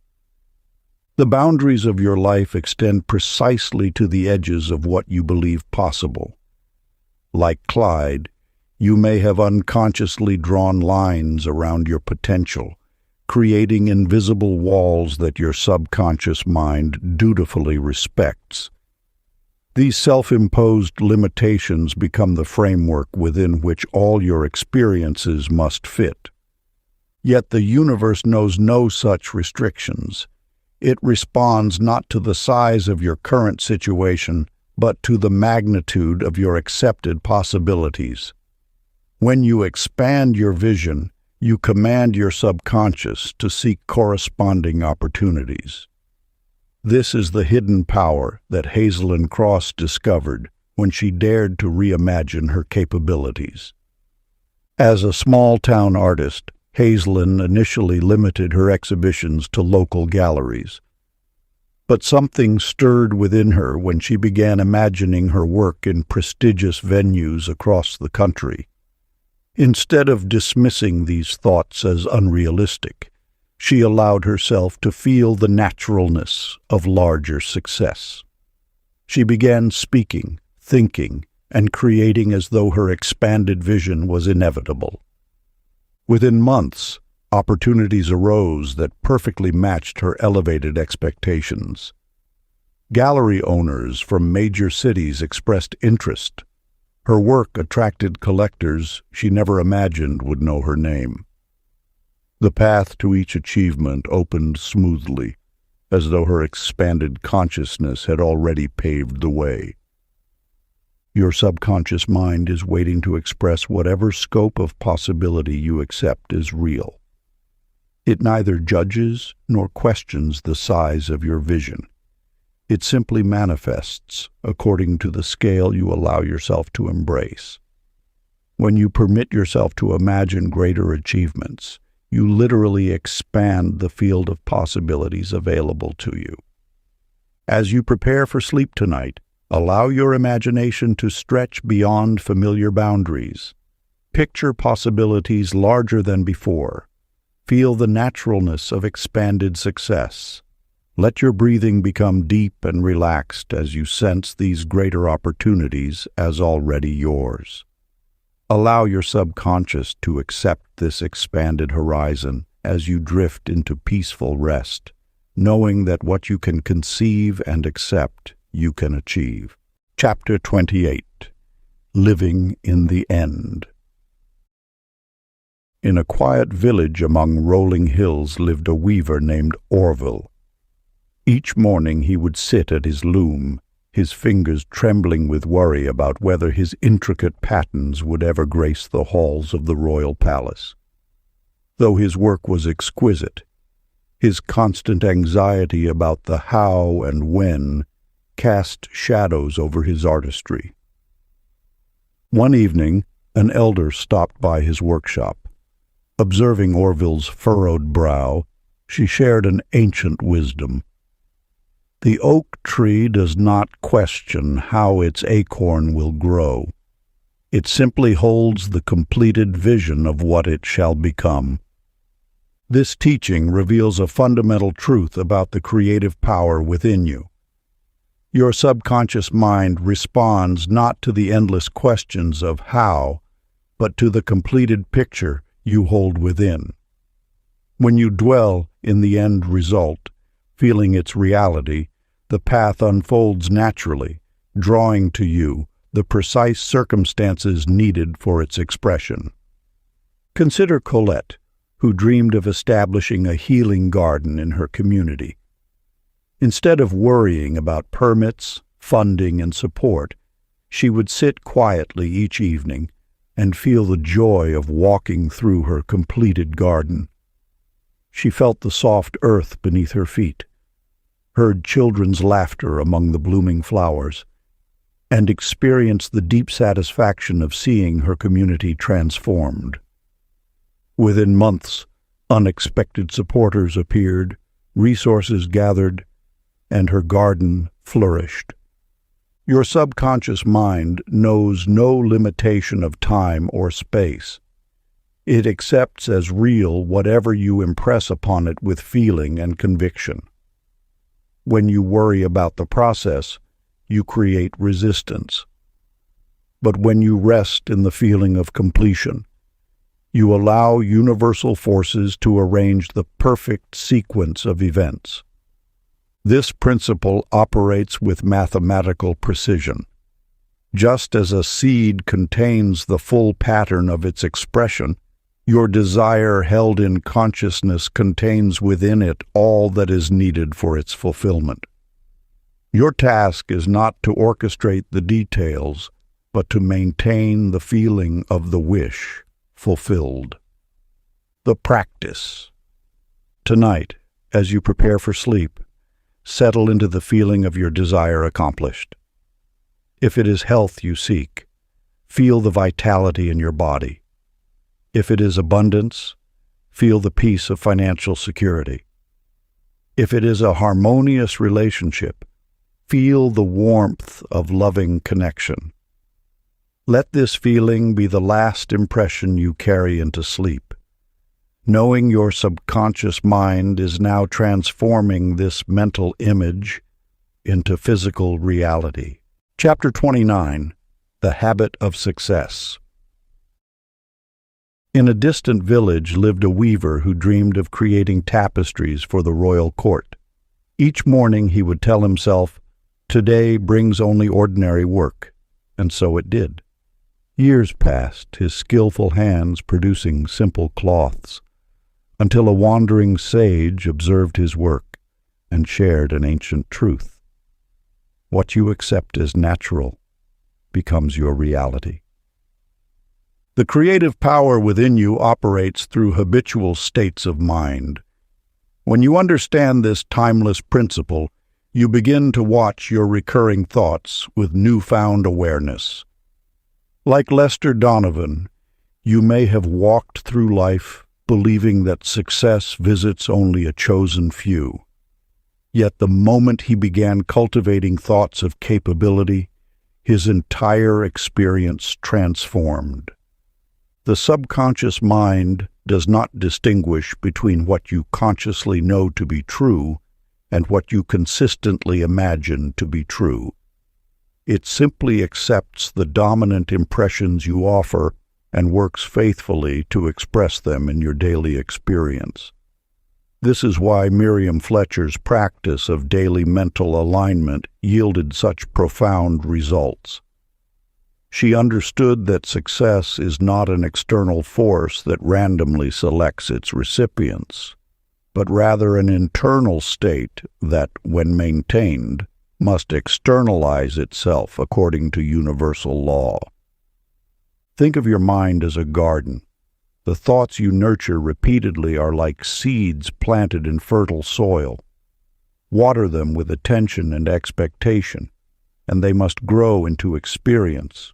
[SPEAKER 1] The boundaries of your life extend precisely to the edges of what you believe possible. Like Clyde, you may have unconsciously drawn lines around your potential, creating invisible walls that your subconscious mind dutifully respects. These self-imposed limitations become the framework within which all your experiences must fit. Yet the universe knows no such restrictions. It responds not to the size of your current situation, but to the magnitude of your accepted possibilities. When you expand your vision, you command your subconscious to seek corresponding opportunities. This is the hidden power that Hazelyn Cross discovered when she dared to reimagine her capabilities. As a small-town artist, Hazelyn initially limited her exhibitions to local galleries. But something stirred within her when she began imagining her work in prestigious venues across the country. Instead of dismissing these thoughts as unrealistic, she allowed herself to feel the naturalness of larger success. She began speaking, thinking, and creating as though her expanded vision was inevitable. Within months, opportunities arose that perfectly matched her elevated expectations. Gallery owners from major cities expressed interest. Her work attracted collectors she never imagined would know her name. The path to each achievement opened smoothly, as though her expanded consciousness had already paved the way. Your subconscious mind is waiting to express whatever scope of possibility you accept as real. It neither judges nor questions the size of your vision. It simply manifests according to the scale you allow yourself to embrace. When you permit yourself to imagine greater achievements, you literally expand the field of possibilities available to you. As you prepare for sleep tonight, allow your imagination to stretch beyond familiar boundaries. Picture possibilities larger than before. Feel the naturalness of expanded success. Let your breathing become deep and relaxed as you sense these greater opportunities as already yours. Allow your subconscious to accept this expanded horizon as you drift into peaceful rest, knowing that what you can conceive and accept, you can achieve. Chapter 28. Living in the End. In a quiet village among rolling hills lived a weaver named Orville. Each morning he would sit at his loom, his fingers trembling with worry about whether his intricate patterns would ever grace the halls of the royal palace. Though his work was exquisite, his constant anxiety about the how and when cast shadows over his artistry. One evening, an elder stopped by his workshop. Observing Orville's furrowed brow, she shared an ancient wisdom. The oak tree does not question how its acorn will grow. It simply holds the completed vision of what it shall become. This teaching reveals a fundamental truth about the creative power within you. Your subconscious mind responds not to the endless questions of how, but to the completed picture you hold within. When you dwell in the end result, feeling its reality, the path unfolds naturally, drawing to you the precise circumstances needed for its expression. Consider Colette, who dreamed of establishing a healing garden in her community. Instead of worrying about permits, funding, and support, she would sit quietly each evening and feel the joy of walking through her completed garden. She felt the soft earth beneath her feet, heard children's laughter among the blooming flowers, and experienced the deep satisfaction of seeing her community transformed. Within months, Unexpected supporters appeared, resources gathered, and her garden flourished. Your subconscious mind knows no limitation of time or space. It accepts as real whatever you impress upon it with feeling and conviction. When you worry about the process, you create resistance. But when you rest in the feeling of completion, you allow universal forces to arrange the perfect sequence of events. This principle operates with mathematical precision. Just as a seed contains the full pattern of its expression, your desire held in consciousness contains within it all that is needed for its fulfillment. Your task is not to orchestrate the details, but to maintain the feeling of the wish fulfilled. The practice. Tonight, as you prepare for sleep, settle into the feeling of your desire accomplished. If it is health you seek, feel the vitality in your body. If it is abundance, feel the peace of financial security. If it is a harmonious relationship, feel the warmth of loving connection. Let this feeling be the last impression you carry into sleep, knowing your subconscious mind is now transforming this mental image into physical reality. Chapter 29. The Habit of Success. In a distant village lived a weaver who dreamed of creating tapestries for the royal court. Each morning he would tell himself, "Today brings only ordinary work," and so it did. Years passed, his skillful hands producing simple cloths, until a wandering sage observed his work and shared an ancient truth. What you accept as natural becomes your reality. The creative power within you operates through habitual states of mind. When you understand this timeless principle, you begin to watch your recurring thoughts with newfound awareness. Like Lester Donovan, you may have walked through life believing that success visits only a chosen few. Yet the moment he began cultivating thoughts of capability, his entire experience transformed. The subconscious mind does not distinguish between what you consciously know to be true and what you consistently imagine to be true. It simply accepts the dominant impressions you offer and works faithfully to express them in your daily experience. This is why Miriam Fletcher's practice of daily mental alignment yielded such profound results. She understood that success is not an external force that randomly selects its recipients, but rather an internal state that, when maintained, must externalize itself according to universal law. Think of your mind as a garden. The thoughts you nurture repeatedly are like seeds planted in fertile soil. Water them with attention and expectation, and they must grow into experience.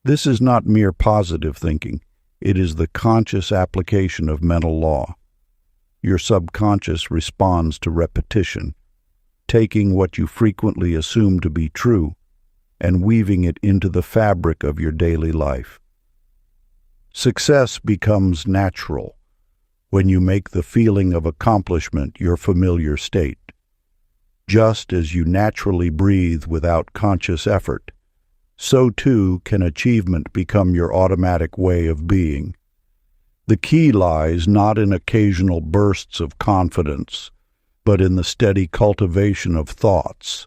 [SPEAKER 1] This is not mere positive thinking. It is the conscious application of mental law. Your subconscious responds to repetition, taking what you frequently assume to be true and weaving it into the fabric of your daily life. Success becomes natural when you make the feeling of accomplishment your familiar state. Just as you naturally breathe without conscious effort, so too can achievement become your automatic way of being. The key lies not in occasional bursts of confidence, but in the steady cultivation of thoughts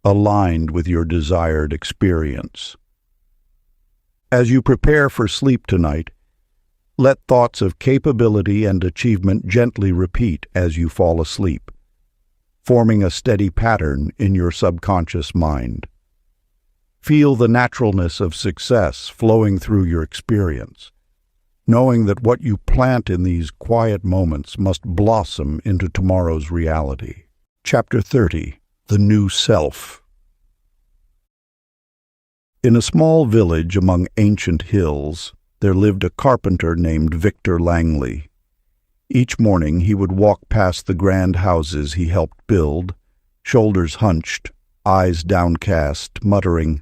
[SPEAKER 1] aligned with your desired experience. As you prepare for sleep tonight, let thoughts of capability and achievement gently repeat as you fall asleep, forming a steady pattern in your subconscious mind. Feel the naturalness of success flowing through your experience, knowing that what you plant in these quiet moments must blossom into tomorrow's reality. Chapter 30. The New Self. In a small village among ancient hills, there lived a carpenter named Victor Langley. Each morning he would walk past the grand houses he helped build, shoulders hunched, eyes downcast, muttering,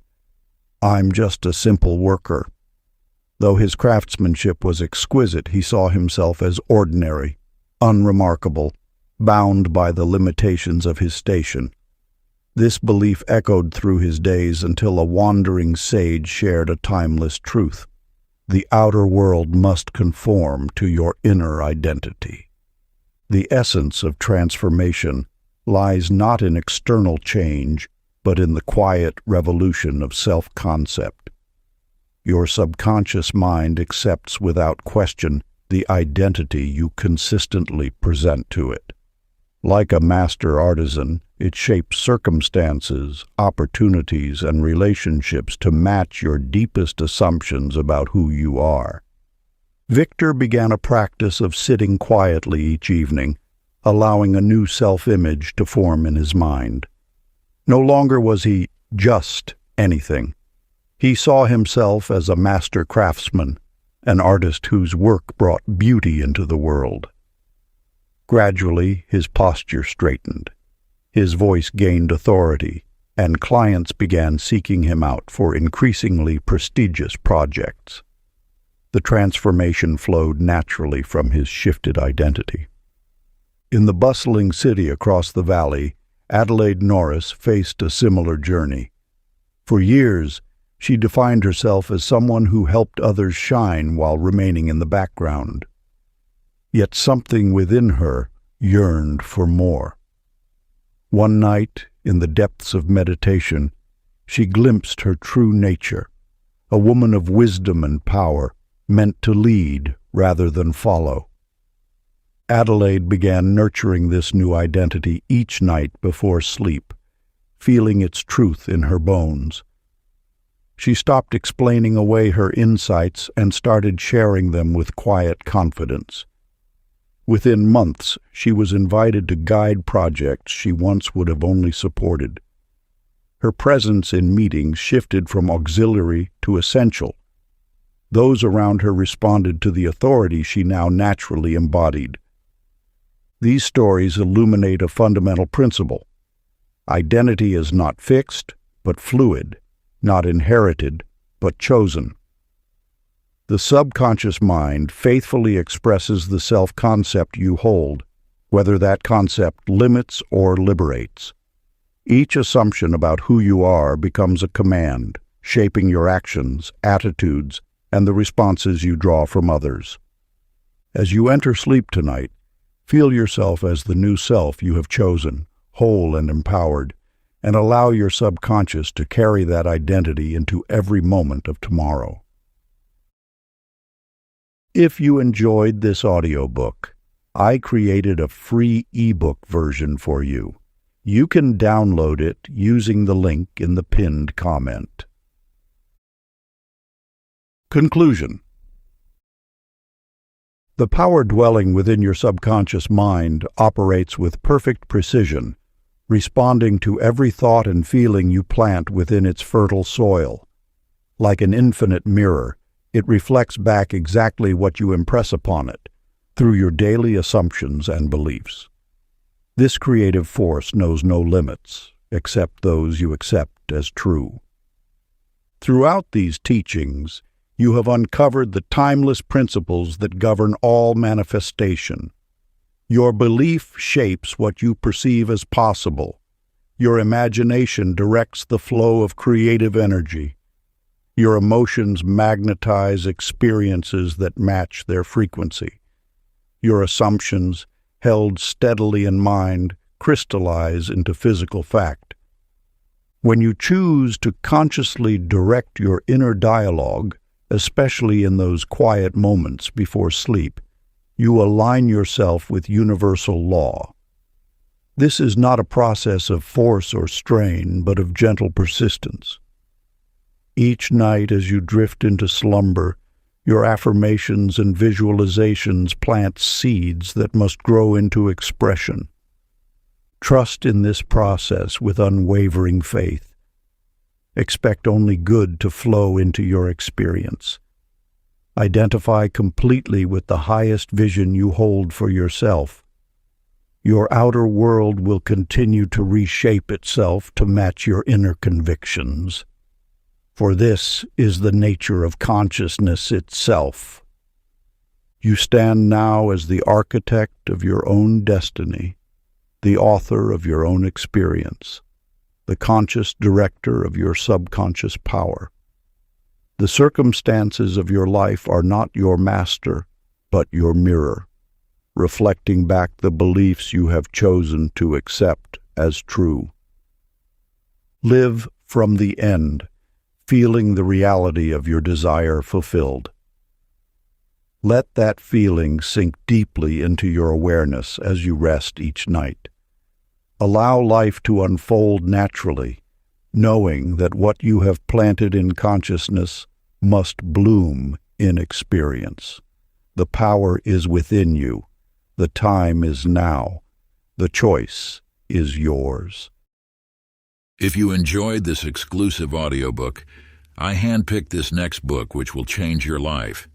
[SPEAKER 1] "I'm just a simple worker." Though his craftsmanship was exquisite, he saw himself as ordinary, unremarkable, bound by the limitations of his station. This belief echoed through his days until a wandering sage shared a timeless truth. The outer world must conform to your inner identity. The essence of transformation lies not in external change, but in the quiet revolution of self-concept. Your subconscious mind accepts without question the identity you consistently present to it. Like a master artisan, it shapes circumstances, opportunities, and relationships to match your deepest assumptions about who you are. Victor began a practice of sitting quietly each evening, allowing a new self-image to form in his mind. No longer was he just anything. He saw himself as a master craftsman, an artist whose work brought beauty into the world. Gradually, his posture straightened. His voice gained authority, and clients began seeking him out for increasingly prestigious projects. The transformation flowed naturally from his shifted identity. In the bustling city across the valley, Adelaide Norris faced a similar journey. For years, she defined herself as someone who helped others shine while remaining in the background. Yet something within her yearned for more. One night, in the depths of meditation, she glimpsed her true nature, a woman of wisdom and power, meant to lead rather than follow. Adelaide began nurturing this new identity each night before sleep, feeling its truth in her bones. She stopped explaining away her insights and started sharing them with quiet confidence. Within months, she was invited to guide projects she once would have only supported. Her presence in meetings shifted from auxiliary to essential. Those around her responded to the authority she now naturally embodied. These stories illuminate a fundamental principle. Identity is not fixed, but fluid, not inherited, but chosen. The subconscious mind faithfully expresses the self-concept you hold, whether that concept limits or liberates. Each assumption about who you are becomes a command, shaping your actions, attitudes, and the responses you draw from others. As you enter sleep tonight, feel yourself as the new self you have chosen, whole and empowered, and allow your subconscious to carry that identity into every moment of tomorrow. If you enjoyed this audiobook, I created a free ebook version for you. You can download it using the link in the pinned comment. Conclusion. The power dwelling within your subconscious mind operates with perfect precision, responding to every thought and feeling you plant within its fertile soil. Like an infinite mirror, it reflects back exactly what you impress upon it, through your daily assumptions and beliefs. This creative force knows no limits, except those you accept as true. Throughout these teachings, you have uncovered the timeless principles that govern all manifestation. Your belief shapes what you perceive as possible. Your imagination directs the flow of creative energy. Your emotions magnetize experiences that match their frequency. Your assumptions, held steadily in mind, crystallize into physical fact. When you choose to consciously direct your inner dialogue, especially in those quiet moments before sleep, you align yourself with universal law. This is not a process of force or strain, but of gentle persistence. Each night as you drift into slumber, your affirmations and visualizations plant seeds that must grow into expression. Trust in this process with unwavering faith. Expect only good to flow into your experience. Identify completely with the highest vision you hold for yourself. Your outer world will continue to reshape itself to match your inner convictions. For this is the nature of consciousness itself. You stand now as the architect of your own destiny, the author of your own experience, the conscious director of your subconscious power. The circumstances of your life are not your master, but your mirror, reflecting back the beliefs you have chosen to accept as true. Live from the end, feeling the reality of your desire fulfilled. Let that feeling sink deeply into your awareness as you rest each night. Allow life to unfold naturally, knowing that what you have planted in consciousness must bloom in experience. The power is within you. The time is now. The choice is yours.
[SPEAKER 2] If you enjoyed this exclusive audiobook, I handpicked this next book which will change your life.